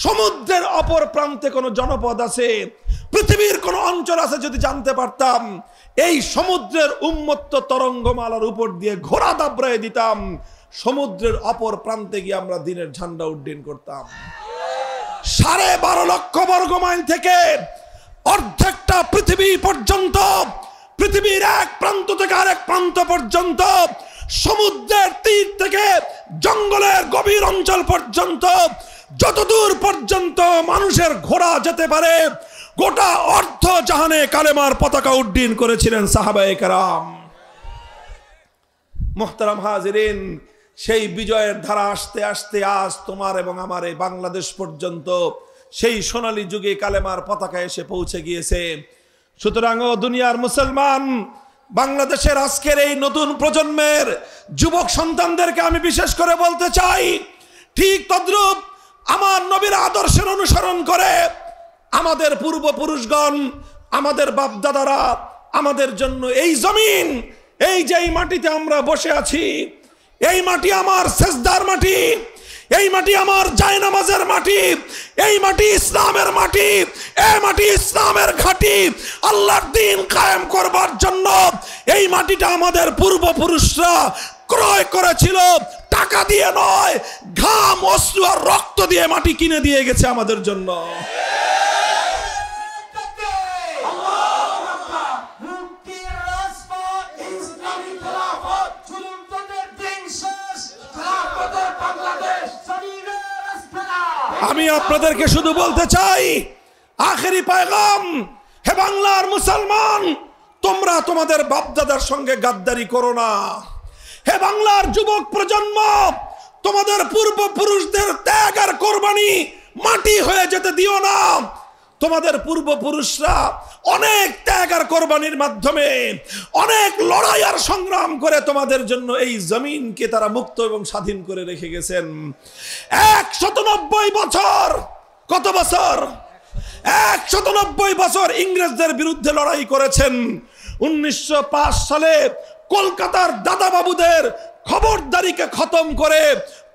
সমুদ্রের অপর প্রান্তে কোনো জনপদ আছে, পৃথিবীর কোনো অঞ্চল আছে, যদি জানতে পারতাম, এই সমুদ্রের উন্মত্ত তরঙ্গমালার উপর দিয়ে ঘোড়া দাবড়ায় দিতাম, সমুদ্রের অপর প্রান্তে গিয়ে আমরা দ্বীনের ঝান্ডা উড্ডীন করতাম। 12.5 লক্ষ বর্গ মাইল থেকে অর্ধেকটা পৃথিবী পর্যন্ত, পৃথিবীর এক প্রান্ত থেকে আরেক প্রান্ত পর্যন্ত, সমুদ্রের তীর থেকে জঙ্গলের গভীর অঞ্চল পর্যন্ত, যতদূর পর্যন্ত মানুষের ঘোড়া যেতে পারে, গোটা অর্ধ জাহানে কালেমার পতাকা উড্ডীন করেছিলেন সাহাবায়ে কেরাম। মুহতারাম হাজিরিন, সেই বিজয়ের ধারা আস্তে আস্তে আজ তোমার এবং আমার এই বাংলাদেশ পর্যন্ত সেই সোনালী যুগে কালেমার পতাকা এসে পৌঁছে গিয়েছে। সুতরাং ও দুনিয়ার মুসলমান, বাংলাদেশের আজকের এই নতুন প্রজন্মের যুবক সন্তানদেরকে আমি বিশেষ করে বলতে চাই, ঠিক তদ্রূপ আমার নবীর আদর্শের অনুসরণ করে আমাদের পূর্বপুরুষগণ, আমাদের বাপদাদারা আমাদের জন্য এই জমিন, এই যে এই মাটিতে আমরা বসে আছি, এই মাটি আমার সেজদার মাটি, এই মাটি আমার জায়নামাজের মাটি, এই মাটি ইসলামের মাটি, এই মাটি ইসলামের ঘাঁটি। আল্লাহর দ্বীন কায়েম করবার জন্য এই মাটিটা আমাদের পূর্বপুরুষরা ক্রয় করেছিল, টাকা দিয়ে নয়, ঘাম, অশ্রু আর রক্ত দিয়ে মাটি কিনে দিয়ে গেছে আমাদের জন্য। আমি আপনাদেরকে শুধু বলতে চাই, আখেরি পয়গাম, হে বাংলার মুসলমান, তোমরা তোমাদের বাপদাদার সঙ্গে গাদ্দারি করো না। হে বাংলার যুবক প্রজন্ম, তোমাদের পূর্বপুরুষদের ত্যাগ আর কোরবানি মাটি হয়ে যেতে দিও না। তোমাদের পূর্বপুরুষরা অনেক ত্যাগ আর কোরবানির মাধ্যমে, অনেক লড়াই আর সংগ্রাম করে তোমাদের জন্য এই জমিনকে তারা মুক্ত এবং স্বাধীন করে রেখে গেছেন। 190 বছর, কত বছর? 190 বছর ইংরেজদের বিরুদ্ধে লড়াই করেছেন। 1905 সালে কলকাতার দাদাবাবুদের খবরদারিকে খতম করে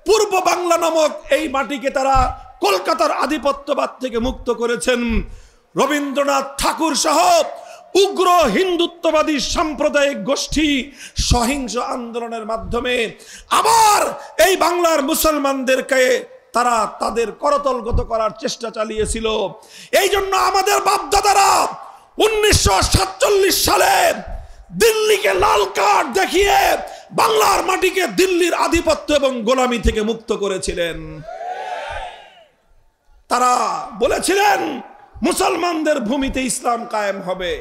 পূর্ব বাংলা নামক এই মাটিকে তারা কলকাতার আধিপত্যবাদ থেকে মুক্ত করেছেন। রবীন্দ্রনাথ ঠাকুর সহ উগ্র হিন্দুত্ববাদী সাম্প্রদায়িক গোষ্ঠী সহিংস আন্দোলনের মাধ্যমে আবার এই বাংলার মুসলমানদেরকে তারা তাদের করতলগত করার চেষ্টা চালিয়েছিল। এই জন্য আমাদের বাপদাদারা 1947 সালে দিল্লিকে লাল কার্ড দেখিয়ে বাংলার মাটিকে দিল্লির আধিপত্য এবং গোলামি থেকে মুক্ত করেছিলেন। তারা বলেছিলেন মুসলমানদের ভূমিতে ইসলাম কায়েম হবে,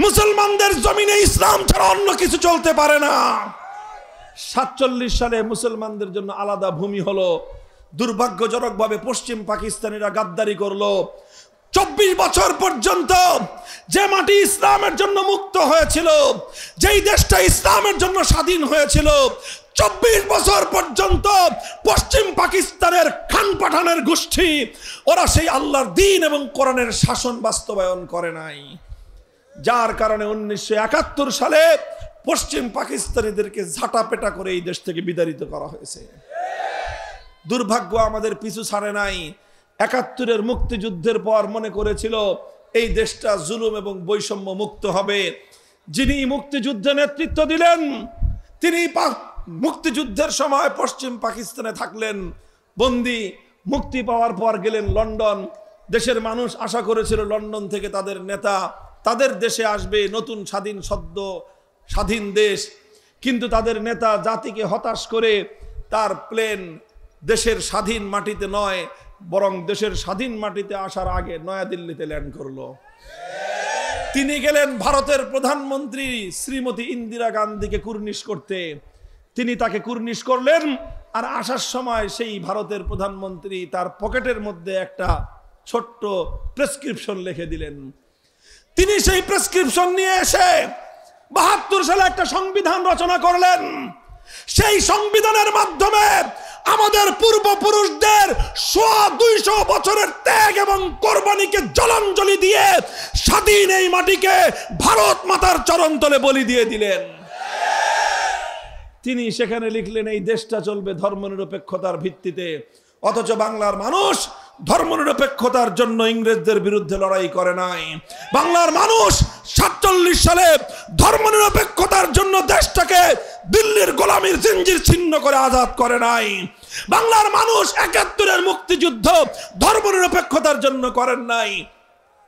মুসলমানদের জমিনে ইসলাম ছাড়া অন্য কিছু চলতে পারে না। 47 সালে মুসলমানদের জন্য আলাদা ভূমি হলো। দুর্ভাগ্যজনকভাবে পশ্চিম পাকিস্তানিরা গাদ্দারি করলো। 24 বছর পর্যন্ত যে মাটি ইসলামের জন্য মুক্ত হয়েছিল, যেই দেশটা ইসলামের জন্য স্বাধীন হয়েছিল, 24 বছর পর্যন্ত পশ্চিম পাকিস্তানের খান পাঠানের গোষ্ঠী ওরা সেই আল্লাহর দ্বীন এবং কোরআনের শাসন বাস্তবায়ন করে নাই। যার কারণে 1971 সালে পশ্চিম পাকিস্তানিদেরকে ঝাঁটাপেটা করে এই দেশ থেকে বিতাড়িত করা হয়েছে। দুর্ভাগ্য আমাদের পিছু ছাড়ে নাই। 71-এর মুক্তিযুদ্ধের পর মনে করেছিল এই দেশটা জুলুম এবং বৈষম্য মুক্ত হবে। যিনি মুক্তিযুদ্ধে নেতৃত্ব দিলেন তিনি মুক্তিযুদ্ধের সময় পশ্চিম পাকিস্তানে থাকলেন বন্দী। মুক্তি পাওয়ার পর গেলেন লন্ডন। দেশের মানুষ আশা করেছিল লন্ডন থেকে তাদের নেতা তাদের দেশে আসবে, নতুন স্বাধীন সদ্য স্বাধীন দেশ। কিন্তু তাদের নেতা জাতিকে হতাশ করে তার প্লেন দেশের স্বাধীন মাটিতে নয়, বরং দেশের স্বাধীন মাটিতে আসার আগে নয়াদিল্লিতে ল্যান্ড করলো। তিনি গেলেন ভারতের প্রধানমন্ত্রী শ্রীমতী ইন্দিরা গান্ধীকে কুর্নিশ করতে। তিনি তাকে কুর্নিশ করলেন, আর আসার সময় সেই ভারতের প্রধানমন্ত্রী তার পকেটের মধ্যে একটা ছোট্ট প্রেসক্রিপশন লিখে দিলেন। তিনি সেই প্রেসক্রিপশন নিয়ে এসে 72 সালে একটা সংবিধান রচনা করলেন। সেই সংবিধানের মাধ্যমে আমাদের পূর্বপুরুষদের 200 বছরের ত্যাগ এবং কোরবানিকে জলাঞ্জলি দিয়ে স্বাধীন এই মাটিকে ভারত মাতার চরণতলে বলি দিয়ে দিলেন। তিনি সেখানে লিখলেন এই দেশটা চলবে ধর্মনিরপেক্ষতার ভিত্তিতে। অথচ বাংলার মানুষ ধর্মনিরপেক্ষতার জন্য ইংরেজদের বিরুদ্ধে লড়াই করে নাই। বাংলার মানুষ 47 সালে ধর্মনিরপেক্ষতার জন্য দেশটাকে দিল্লির গোলামীর জিঞ্জির ছিন্ন করে আজাদ করে নাই। বাংলার মানুষ 71-এর মুক্তিযুদ্ধ ধর্মনিরপেক্ষতার জন্য করেন নাই।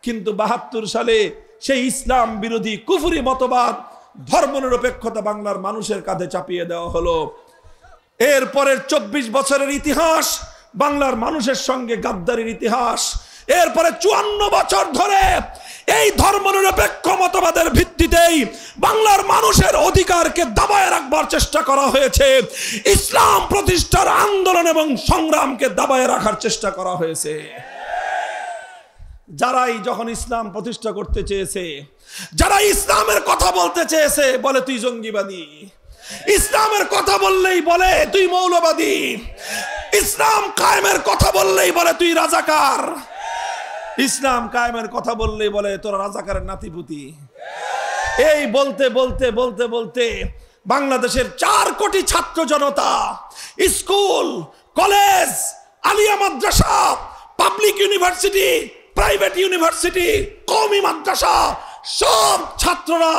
কিন্তু 72 সালে সেই ইসলাম বিরোধী কুফরি মতবাদ ধর্মনিরপেক্ষতা বাংলার মানুষের কাঁধে চাপিয়ে দেওয়া হলো। এরপরের 24 বছরের ইতিহাস বাংলার মানুষের সঙ্গে গাদ্দারির ইতিহাস। এরপরে 54 বছর ধরে এই ধর্মনিরপেক্ষ মতবাদের ভিত্তিতেই বাংলার মানুষের অধিকারকে দাবায় রাখবার চেষ্টা করা হয়েছে। ইসলাম প্রতিষ্ঠার আন্দোলন এবং সংগ্রামকে দাবায় রাখার চেষ্টা করা হয়েছে। যারাই যখন ইসলাম প্রতিষ্ঠা করতে চেয়েছে, যারা ইসলামের কথা বলতে চেয়েছে, বলে তুই জঙ্গিবাদী। ইসলামের কথা বললেই বলে তুই মৌলবাদী। ইসলাম কায়েমের কথা বললেই বলে তুই রাজাকার। ইসলাম কায়েমের কথা বললেই বলে তোরা রাজাকারের নাতিপুতি। এই বলতে বলতে বলতে বলতে বাংলাদেশের 4 কোটি ছাত্র জনতা, স্কুল, কলেজ, আলিয়া মাদ্রাসা, পাবলিক ইউনিভার্সিটি, প্রাইভেট ইউনিভার্সিটি, কওমি মাদ্রাসা, সব ছাত্ররা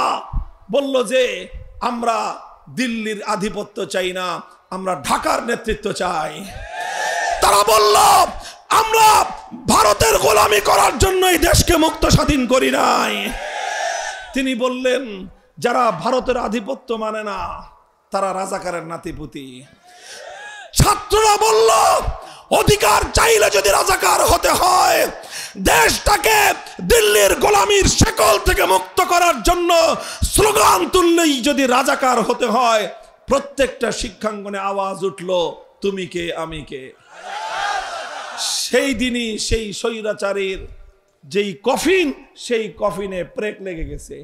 বলল যে আমরা দিল্লির আধিপত্য চাই না, আমরা ঢাকার নেতৃত্ব চাই। তারা বলল আমরা ভারতের গোলামি করার জন্য এই দেশকে মুক্ত স্বাধীন করি নাই। তিনি বললেন যারা ভারতের আধিপত্য মানে না তারা রাজাকারের নাতিপুতি। ছাত্ররা বলল অধিকার চাইলে যদি রাজাকার হতে হয়, দেশটাকে দিল্লির গোলামির শেকল থেকে মুক্ত করার জন্য স্লোগান তুললেই যদি রাজাকার হতে হয়, প্রত্যেকটা শিক্ষাঙ্গনে আওয়াজ উঠল তুমি কে আমি কে। সেই দিনই সেই স্বৈরাচারীর যেই কফিন, সেই কফিনে প্রেক লেগে গেছে।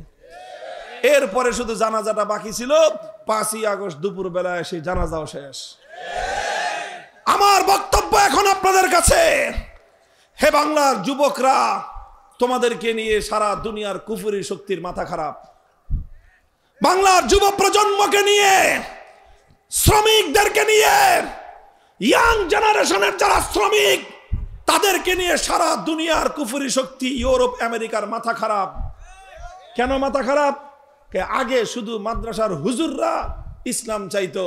এরপরে শুধু জানাজাটা বাকি ছিল। 5ই আগস্ট দুপুর বেলায় সেই জানাজাও শেষ। আমার বক্তব্য এখন আপনাদের কাছে, হে বাংলার যুবকরা, তোমাদেরকে নিয়ে সারা দুনিয়ার কুফরি শক্তির মাথা খারাপ। বাংলার যুব প্রজন্মকে নিয়ে, শ্রমিকদেরকে নিয়ে, ইয়াং জেনারেশনের যারা শ্রমিক তাদেরকে নিয়ে সারা দুনিয়ার কুফরি শক্তি, ইউরোপ আমেরিকার মাথা খারাপ। কেন মাথা খারাপ? আগে শুধু মাদ্রাসার হুজুররা ইসলাম চাইতো,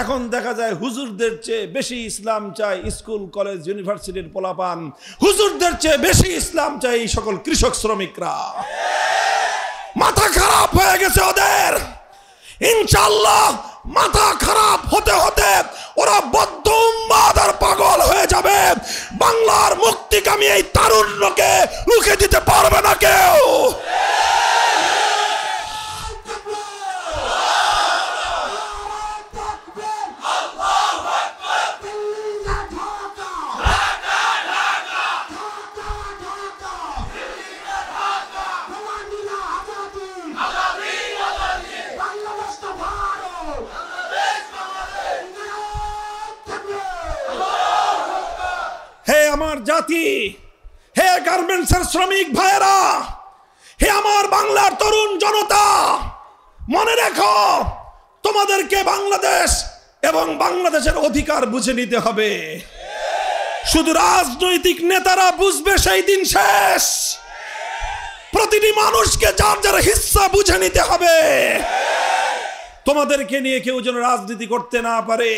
এখন দেখা যায় হুজুরদের চেয়ে বেশি ইসলাম চাই স্কুল কলেজ ইউনিভার্সিটির পোলাপান। হুজুরদের চেয়ে বেশি ইসলাম চাই এই সকল কৃষক শ্রমিকরা। মাথা খারাপ হয়ে গেছে ওদের। ইনশাআল্লাহ মাথা খারাপ হতে হতে ওরা বদ্ধ উন্মাদ আর পাগল হয়ে যাবে। বাংলার মুক্তিকামী এই তারুণ্যকে রুখে দিতে পারবে না কেউ। জাতি, হে গার্মেন্টসের শ্রমিক ভাইয়েরা, হে আমার বাংলার তরুণ জনতা, মনে রেখো তোমাদেরকে বাংলাদেশ এবং বাংলাদেশের অধিকার বুঝে নিতে হবে। শুধু রাজনৈতিক নেতারা বুঝবে সেই দিন শেষ। প্রতিটি মানুষকে যার যার হিস্সা বুঝে নিতে হবে। তোমাদেরকে নিয়ে কেউ যেন রাজনীতি করতে না পারে,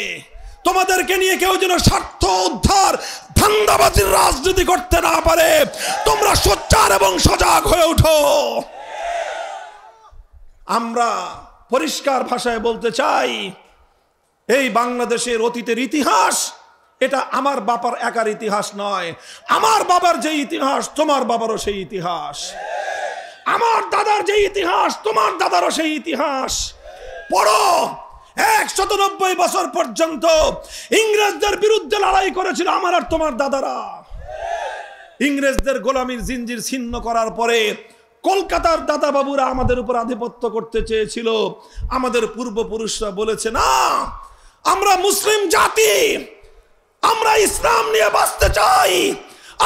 তোমাদেরকে নিয়ে কেউ যেন স্বার্থ উদ্ধার ধান্দাবাজির রাজনীতি করতে না পারে। তোমরা সোচ্চার এবং সজাগ হয়ে ওঠো। আমরা পরিষ্কার ভাষায় বলতে চাই, এই বাংলাদেশের অতীতের ইতিহাস এটা আমার বাবার একার ইতিহাস নয়। আমার বাবার যে ইতিহাস তোমার বাবারও সেই ইতিহাস, আমার দাদার যে ইতিহাস তোমার দাদারও সেই ইতিহাস। পড়ো, 190 বছর পর্যন্ত ইংরেজদের বিরুদ্ধে লড়াই করেছিল আমার আর তোমার দাদারা। ইংরেজদের গোলামির জিঞ্জির ছিন্ন করার পরে কলকাতার দাদা বাবুরা আমাদের উপর আধিপত্য করতে চেয়েছিল। আমাদের পূর্বপুরুষরা বলেছে, না, আমরা মুসলিম জাতি, আমরা ইসলাম নিয়ে বাঁচতে চাই,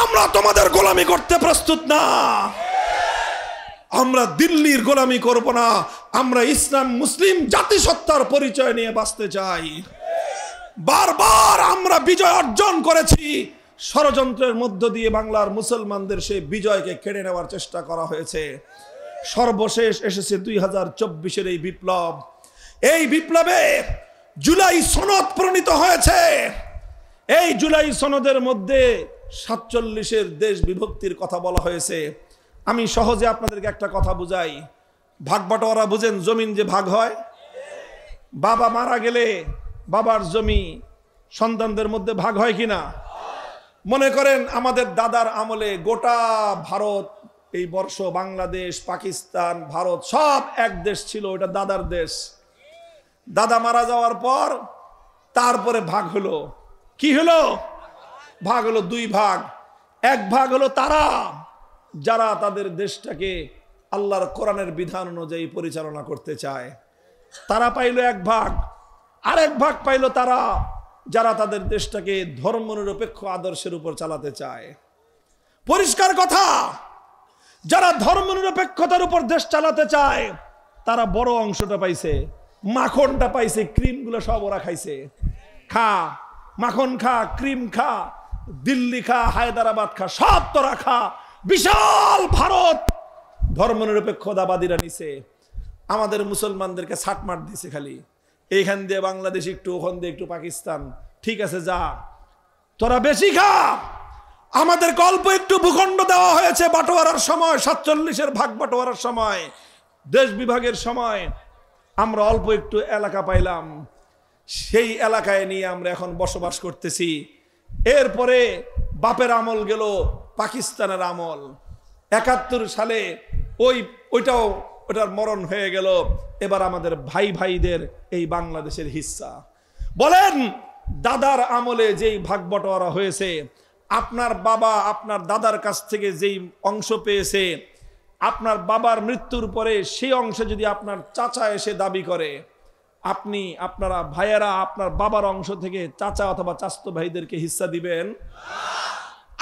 আমরা তোমাদের গোলামি করতে প্রস্তুত না। আমরা দিল্লির গোলামি করব না, আমরা ইসলাম মুসলিম জাতিসত্তার পরিচয় নিয়ে বাঁচতে চাই। বারবার আমরা বিজয় অর্জন করেছি। ষড়যন্ত্রের মধ্য দিয়ে বাংলার মুসলমানদের সেই বিজয়কে কেড়ে নেওয়ার চেষ্টা করা হয়েছে। সর্বশেষ এসেছে 2024-এর এই বিপ্লব। এই বিপ্লবে জুলাই সনদ প্রণীত হয়েছে। এই জুলাই সনদের মধ্যে 47-এর দেশ বিভক্তির কথা বলা হয়েছে। আমি সহজে আপনাদেরকে একটা কথা বুঝাই। ভাগ বাটোয়ারা বুঝেন, জমিন যে ভাগ হয়, বাবা মারা গেলে বাবার জমি সন্তানদের মধ্যে ভাগ হয় কিনা? মনে করেন আমাদের দাদার আমলে গোটা ভারত, এই বর্ষ বাংলাদেশ, পাকিস্তান, ভারত সব এক দেশ ছিল, ওটা দাদার দেশ। দাদা মারা যাওয়ার পর তারপরে ভাগ হলো। কি হলো? ভাগ হলো 2 ভাগ। এক ভাগ হলো তারা যারা তাদের দেশটাকে আল্লাহর কোরআনের বিধান অনুযায়ী পরিচালনা করতে চায়, তারা পাইল 1 ভাগ। আরেক ভাগ পাইল তারা যারা তাদের দেশটাকে ধর্মনিরপেক্ষ আদর্শের উপর চালাতে চায়। পরিষ্কার কথা, যারা ধর্মনিরপেক্ষতার উপর দেশ চালাতে চায় তারা বড় অংশটা পাইছে, মাখনটা পাইছে, ক্রিমগুলো সব ওরা খাইছে। খা, মাখন খা, ক্রিম খা, দিল্লি খা, হায়দ্রাবাদ খা, সব তোরা খা। বিশাল ভারত ধর্মনিরপেক্ষতাবাদীরা নিছে। আমাদের মুসলমানদেরকে ছাটমাট দিছে, খালি এইখান দিয়ে বাংলাদেশ একটু, ওখান দিয়ে একটু পাকিস্তান। ঠিক আছে, যা, তোরা বেশি খা। আমাদের অল্প একটু ভূখণ্ড দেওয়া হয়েছে বাটোয়ারার সময়, 47-এর ভাগ বাটোয়ারার সময়, দেশ বিভাগের সময় আমরা অল্প একটু এলাকা পাইলাম। সেই এলাকায় নিয়ে আমরা এখন বসবাস করতেছি। এরপরে বাপের আমল গেল, পাকিস্তানের আমল। 71 সালে ওটার মরণ হয়ে গেল। এবার আমাদের ভাই ভাইদের এই বাংলাদেশের হিস্সা। বলেন, দাদার আমলে যেই ভাগ বটোয়ারা হয়েছে, আপনার বাবা আপনার দাদার কাছ থেকে যেই অংশ পেয়েছে, আপনার বাবার মৃত্যুর পরে সেই অংশ যদি আপনার চাচা এসে দাবি করে, আপনারা ভাইয়েরা আপনার বাবার অংশ থেকে চাচা অথবা চাচতো ভাইদেরকে হিস্সা দিবেন?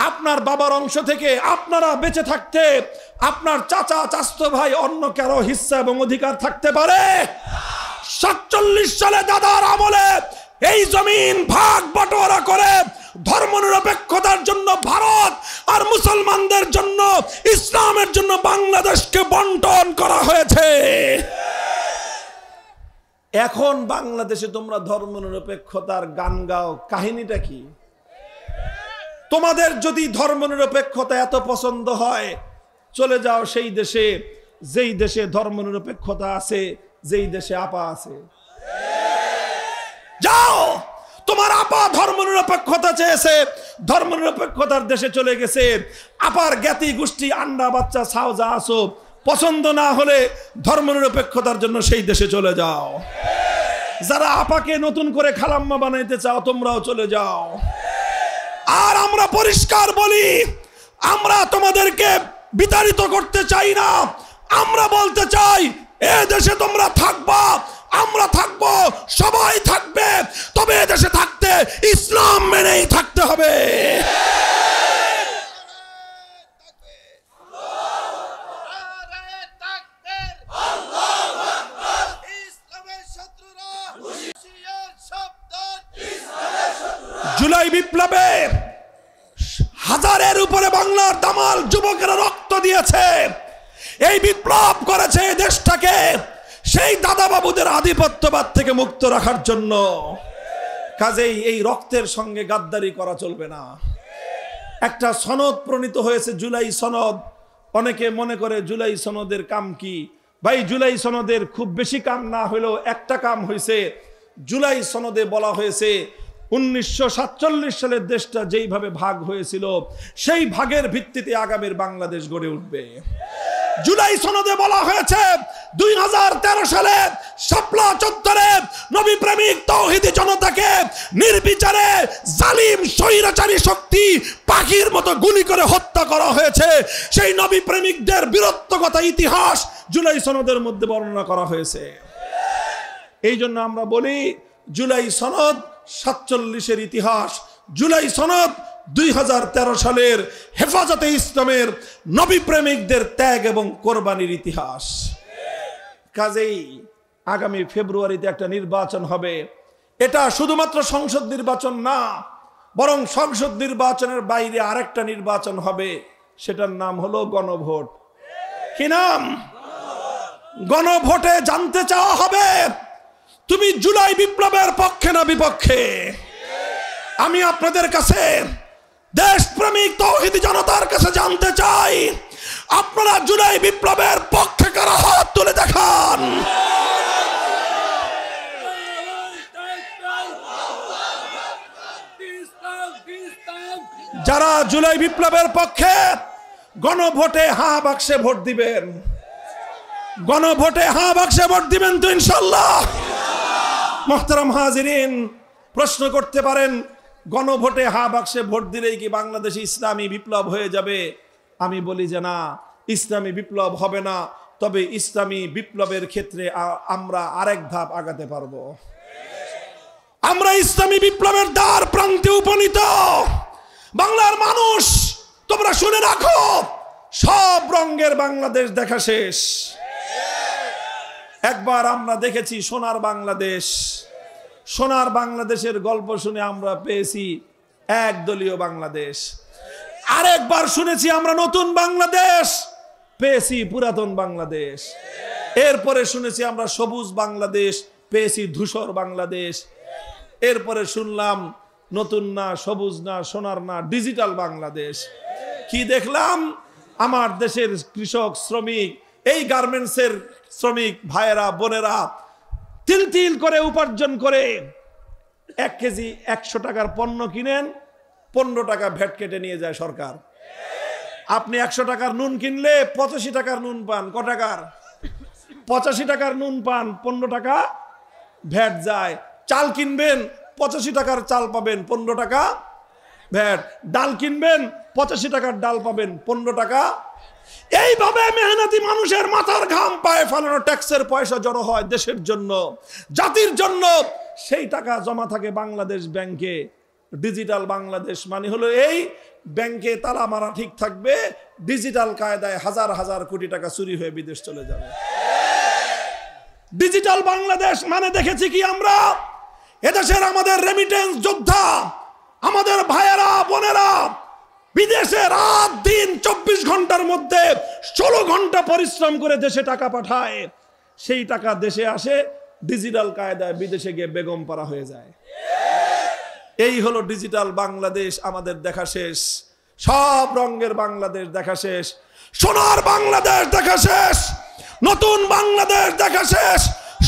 আপনার বাবার অংশ থেকে আপনারা বেঁচে থাকতে আপনার চাচা চাচতো ভাই অন্য কারো হিস্সা এবং অধিকার থাকতে পারে? 47 সালে দাদার আমলে এই জমিন ভাগ বাটোয়ারা করে ধর্মনিরপেক্ষতার জন্য ভারত আর মুসলমানদের জন্য, ইসলামের জন্য বাংলাদেশকে বন্টন করা হয়েছে। এখন বাংলাদেশে তোমরা ধর্মনিরপেক্ষতার গান গাও, কাহিনীটা কি? তোমাদের যদি ধর্মনিরপেক্ষতা এত পছন্দ হয়, চলে যাও সেই দেশে যেই দেশে ধর্মনিরপেক্ষতা আছে, যেই দেশে আপা আছে। যাও, তোমার আপা ধর্মনিরপেক্ষতা চেয়েছে, ধর্মনিরপেক্ষতার দেশে চলে গেছে। আপার জ্ঞাতি গোষ্ঠী আন্ডা বাচ্চা ছাও যা আসো, পছন্দ না হলে ধর্মনিরপেক্ষতার জন্য সেই দেশে চলে যাও। যারা আপাকে নতুন করে খালাম্মা বানাইতে চাও, তোমরাও চলে যাও। আর আমরা পরিষ্কার বলি, আমরা তোমাদেরকে বিতাড়িত করতে চাই না। আমরা বলতে চাই, এ দেশে তোমরা থাকবা, আমরা থাকবো, সবাই থাকবে, তবে এ দেশে থাকতে ইসলাম মেনেই থাকতে হবে। জুলাই বিপ্লবে হাজারের উপরে বাংলার দামাল যুবকেরা রক্ত দিয়েছে। এই বিপ্লব করেছে দেশটাকে সেই দাদাবাবুদের আধিপত্যবাদ থেকে মুক্ত রাখার জন্য। কাজেই এই রক্তের সঙ্গে গাদ্দারি করা চলবে না। একটা সনদ প্রণীত হয়েছে, জুলাই সনদ। অনেকে মনে করে জুলাই সনদের কাম কি? ভাই, জুলাই সনদের খুব বেশি কাম না হলেও একটা কাম হয়েছে। জুলাই সনদে বলা হয়েছে 1947 সালের দেশটা যেইভাবে ভাগ হয়েছিল সেই ভাগের ভিত্তিতে আগামীর বাংলাদেশ গড়ে উঠবে। জুলাই সনদে বলা হয়েছে 2013 সালে শাপলা চত্বরে নবী প্রেমিক তৌহিদি জনতাকে নির্বিচারে জালিম স্বৈরাচারী শক্তি পাখির মতো গুলি করে হত্যা করা হয়েছে। সেই নবী প্রেমিকদের বীরত্বগত ইতিহাস জুলাই সনদের মধ্যে বর্ণনা করা হয়েছে। এই জন্য আমরা বলি জুলাই সনদ 47-এর ইতিহাস, জুলাই সনদ 2013 সালের হেফাজতে ইসলামের নবী প্রেমিকদের ত্যাগ এবং কোরবানির ইতিহাস। কাজেই আগামী ফেব্রুয়ারিতে একটা নির্বাচন হবে। এটা শুধুমাত্র সংসদ নির্বাচন না, বরং সংসদ নির্বাচনের বাইরে আরেকটা নির্বাচন হবে। সেটার নাম হলো গণভোট। কি নাম? গণভোটে জানতে চাওয়া হবে তুমি জুলাই বিপ্লবের পক্ষে না বিপক্ষে। আমি আপনাদের কাছে, দেশপ্রেমিক তৌহিদি জনতার কাছে জানতে চাই, আপনারা জুলাই বিপ্লবের পক্ষে কারা? হাত তুলে দেখান। যারা জুলাই বিপ্লবের পক্ষে গণভোটে হাঁ বাক্সে ভোট দিবেন, গণভোটে হাঁ বাক্সে ভোট দিবেন তো ইনশাআল্লাহ? মুহতারাম হাজিরিন, প্রশ্ন করতে পারেন গণভোটে হাঁ বাক্সে ভোট দিলেই কি বাংলাদেশে ইসলামী বিপ্লব হয়ে যাবে? আমি বলি যে না, ইসলামী বিপ্লব হবে না। তবে ইসলামী বিপ্লবের ক্ষেত্রে আমরা আরেক ধাপ আগাতে পারবো। আমরা ইসলামী বিপ্লবের দ্বার প্রান্তে উপনীত। বাংলার মানুষ, তোমরা শুনে রাখো, সব রঙের বাংলাদেশ দেখা শেষ। একবার আমরা দেখেছি সোনার বাংলাদেশ। সোনার বাংলাদেশের গল্প শুনে আমরা পেয়েছি একদলীয় বাংলাদেশ। আরেকবার শুনেছি আমরা নতুন বাংলাদেশ, পেয়েছি পুরাতন বাংলাদেশ। এরপরে শুনেছি আমরা সবুজ বাংলাদেশ, পেয়েছি ধূসর বাংলাদেশ। এরপরে শুনলাম নতুন না, সবুজ না, সোনার না, ডিজিটাল বাংলাদেশ। কি দেখলাম? আমার দেশের কৃষক, শ্রমিক, এই গার্মেন্টসের শ্রমিক ভাইয়েরা, বোনেরা তিল তিল করে উপার্জন করে 1 কেজি 100 টাকার পণ্য কিনেন, 15 টাকা ভ্যাট কেটে নিয়ে যায় সরকার। আপনি 100 টাকার নুন কিনলে 85 টাকার নুন পান। ক টাকার? 85 টাকার নুন পান, 15 টাকা ভ্যাট যায়। চাল কিনবেন, 85 টাকার চাল পাবেন, 15 টাকা ভ্যাট। ডাল কিনবেন, 85 টাকার ডাল পাবেন, 15 টাকা। এইভাবে মেহনতি মানুষের মাথার ঘাম পায়ে ফেলানো ট্যাক্সের পয়সা জড়ো হয় দেশের জন্য, জাতির জন্য। সেই টাকা জমা থাকে বাংলাদেশ ব্যাংকে। ডিজিটাল বাংলাদেশ মানে হলো এই, ব্যাংকে তালা মারা ঠিক থাকবে, ডিজিটাল কায়দায় হাজার হাজার কোটি টাকা চুরি হয়ে বিদেশ চলে যাবে। ডিজিটাল বাংলাদেশ মানে দেখেছি কি আমরা? এদেশের আমাদের রেমিটেন্স যোদ্ধা, আমাদের ভাইয়েরা, বোনেরা বিদেশে রাত দিন 24 ঘন্টার মধ্যে 16 ঘন্টা পরিশ্রম করে দেশে টাকা পাঠায়। সেই টাকা দেশে আসে, ডিজিটাল কায়দায় বিদেশে গিয়ে বেগম পাড়া হয়ে যায়। এই হলো ডিজিটাল বাংলাদেশ। আমাদের দেখা শেষ। সব রঙের বাংলাদেশ দেখা শেষ। সোনার বাংলাদেশ দেখা শেষ। নতুন বাংলাদেশ দেখা শেষ।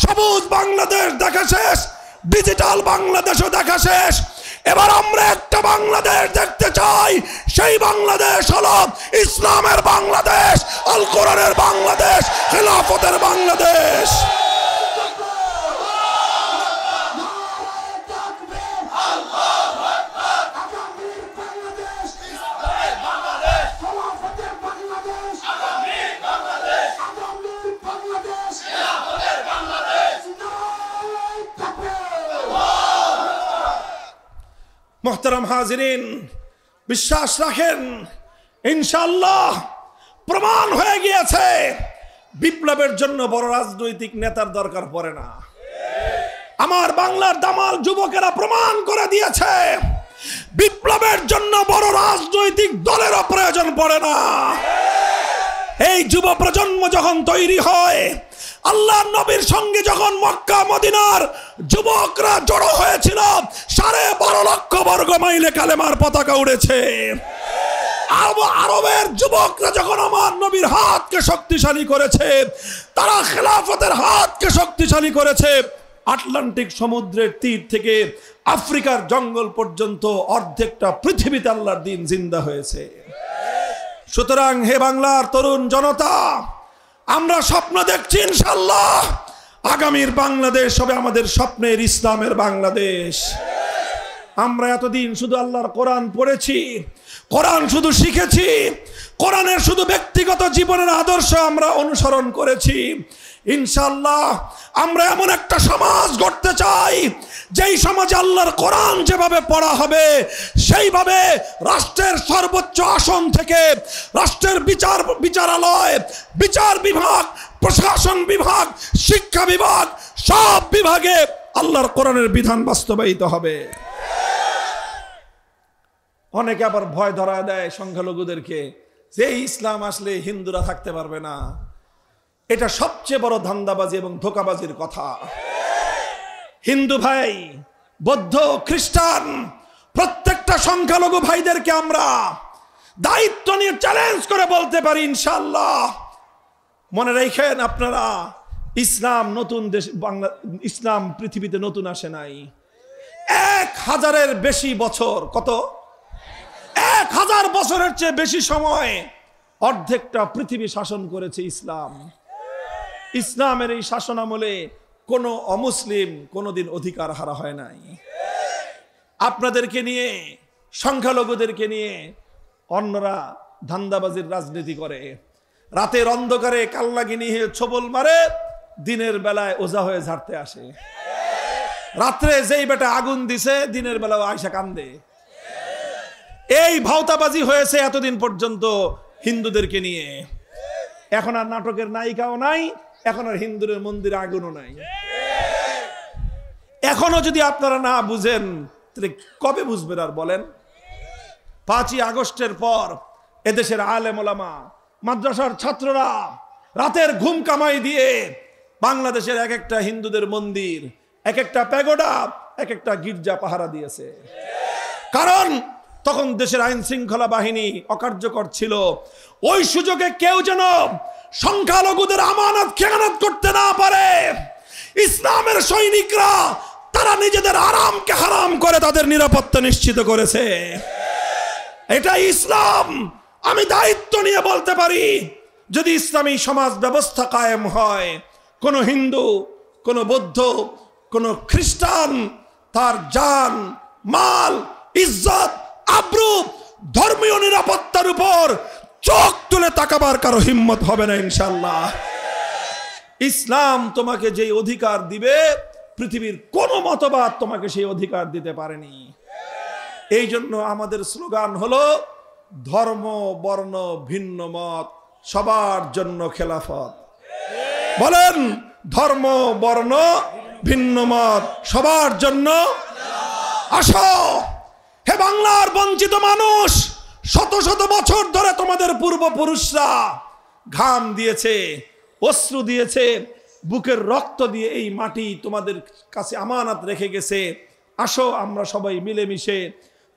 সবুজ বাংলাদেশ দেখা শেষ। ডিজিটাল বাংলাদেশও দেখা শেষ। এবার আমরা একটা বাংলাদেশ দেখতে চাই। সেই বাংলাদেশ হলো ইসলামের বাংলাদেশ, আল কোরআনের বাংলাদেশ, খেলাফতের বাংলাদেশ। মুহতারাম হাজিরিন, বিশ্বাস রাখেন ইনশাআল্লাহ প্রমাণ হয়ে গিয়েছে বিপ্লবের জন্য বড় রাজনৈতিক নেতার দরকার পড়ে না। আমার বাংলার দামাল যুবকেরা প্রমাণ করে দিয়েছে বিপ্লবের জন্য বড় রাজনৈতিক দলেরও প্রয়োজন পড়ে না। এই যুব প্রজন্ম যখন তৈরি হয়, আল্লাহর নবীর সঙ্গে যখন মক্কা মদিনার যুবকরা জড়ো হয়েছিল, 12.5 লক্ষ বর্গ মাইলে কালেমার পতাকা উড়েছে। আরবের যুবকরা যখন আমার নবীর হাতকে শক্তিশালী করেছে, তারা খেলাফতের হাতকে শক্তিশালী করেছে। আটলান্টিক সমুদ্রের তীর থেকে আফ্রিকার জঙ্গল পর্যন্ত অর্ধেকটা পৃথিবীতে আল্লাহর দ্বীন জিন্দা হয়েছে। সুতরাং হে বাংলার তরুণ জনতা, আমরা স্বপ্ন দেখছি ইনশাআল্লাহ আগামীর বাংলাদেশ হবে আমাদের স্বপ্নের ইসলামের বাংলাদেশ। আমরা এতদিন শুধু আল্লাহর কোরআন পড়েছি, কোরআন শুধু শিখেছি, কোরআনের শুধু ব্যক্তিগত জীবনের আদর্শ আমরা অনুসরণ করেছি। ইনশাআল্লাহ আমরা এমন একটা সমাজ গড়তে চাই, যেই সমাজে আল্লাহর কোরআন যেভাবে পড়া হবে, সেইভাবে রাষ্ট্রের সর্বোচ্চ আসন থেকে রাষ্ট্রের বিচারালয়, বিচার বিভাগ, প্রশাসন বিভাগ, শিক্ষা বিভাগ, সব বিভাগে আল্লাহর কোরআনের বিধান বাস্তবায়িত হবে। অনেকে আবার ভয় ধরা দেয় সংখ্যালঘুদেরকে, যে ইসলাম আসলে হিন্দুরা থাকতে পারবে না। এটা সবচেয়ে বড় ধান্দাবাজি এবং ধোঁকাবাজির কথা। হিন্দু ভাই, বৌদ্ধ, খ্রিস্টান, প্রত্যেকটা সংখ্যালঘু ভাইদেরকে আমরা দায়িত্ব নিয়ে চ্যালেঞ্জ করে বলতে পারি ইনশাআল্লাহ, মনে রাখেন আপনারা, ইসলাম নতুন দেশ বাংলা, ইসলাম পৃথিবীতে নতুন আসে নাই। 1000-এর বেশি বছর, কত 1000 বছরের চেয়ে বেশি সময় অর্ধেকটা পৃথিবী শাসন করেছে ইসলাম। ইসলামের এই শাসন আমলে কোনো অমুসলিম কোনোদিন অধিকার হারা হয় নাই। আপনাদেরকে নিয়ে, সংখ্যালঘুদেরকে নিয়ে অন্যরা ধান্দাবাজির রাজনীতি করে, রাতের অন্ধকারে কাল্লাগিনি হয়ে ছবল মারে, দিনের বেলায় ওঝা হয়ে ঝাড়তে আসে। রাত্রে যেই বেটা আগুন দিছে, দিনের বেলাও আয়সা কান্দে। এই ভাওতাবাজি হয়েছে এতদিন পর্যন্ত হিন্দুদেরকে নিয়ে। এখন আর নাটকের নায়িকাও নাই, এখন আর হিন্দুদের মন্দিরে আগুনও নাই। এখনো যদি আপনারা না বুঝেন, তাহলে কবে বুঝবেন আর বলেন? 5ই আগস্টের পর এদেশের আলেম ওলামা, মাদ্রাসার ছাত্ররা রাতের ঘুম কামাই দিয়ে বাংলাদেশের এক একটা হিন্দুদের মন্দির, এক একটা প্যাগোডা, এক একটা গির্জা পাহারা দিয়েছে। কারণ তখন দেশের আইন শৃঙ্খলা বাহিনী অকার্যকর ছিল। ওই সুযোগে কেউ যেন সংখ্যালঘুদের আমানত খেয়ানত করতে না পারে। ইসলামের সৈনিকরা তারা নিজেদের আরামকে হারাম করে তাদের নিরাপত্তা নিশ্চিত করেছে। এটা ইসলাম। আমি দায়িত্ব নিয়ে বলতে পারি, যদি ইসলামী সমাজ ব্যবস্থা কায়েম হয়, কোন হিন্দু, কোন বৌদ্ধ, কোন খ্রিস্টান তার জান, মাল, ইজ্জত, আব্রু, ধর্মীয় নিরাপত্তার উপর চোখ তুলে তাকাবার কারো হিম্মত হবে না ইনশাআল্লাহ। ইসলাম তোমাকে যে অধিকার দিবে, পৃথিবীর কোন মতবাদ তোমাকে সেই অধিকার দিতে পারেনি। এই জন্য আমাদের স্লোগান হলো, ধর্ম বর্ণ ভিন্ন মত সবার জন্য খেলাফত। বলেন, ধর্ম বর্ণ ভিন্ন মত সবার জন্য। আসো হে বাংলার বঞ্চিত মানুষ, শত শত বছর ধরে তোমাদের পূর্বপুরুষরা ঘাম দিয়েছে, অশ্রু দিয়েছে, বুকের রক্ত দিয়ে এই মাটি তোমাদের কাছে আমানত রেখে গেছে। আসো আমরা সবাই মিলেমিশে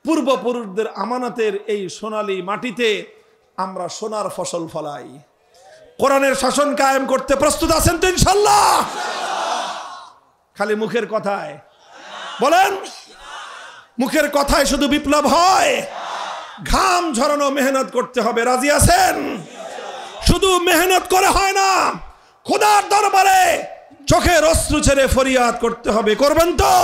পূর্বপুরুষদের আমানতের এই সোনালী মাটিতে আমরা সোনার ফসল ফলাই। কোরআনের শাসন কায়েম করতে প্রস্তুত আছেন তো ইনশাআল্লাহ? খালি মুখের কথায় বলেন, মুখের কথায় শুধু বিপ্লব হয়? ঘাম ঝরানো মেহনত করতে হবে। রাজি আছেন? শুধু মেহনত করে হয় না, খোদার দরবারে চোখের অশ্রু ছেড়ে ফরিয়াদ করতে হবে। করবেন তো?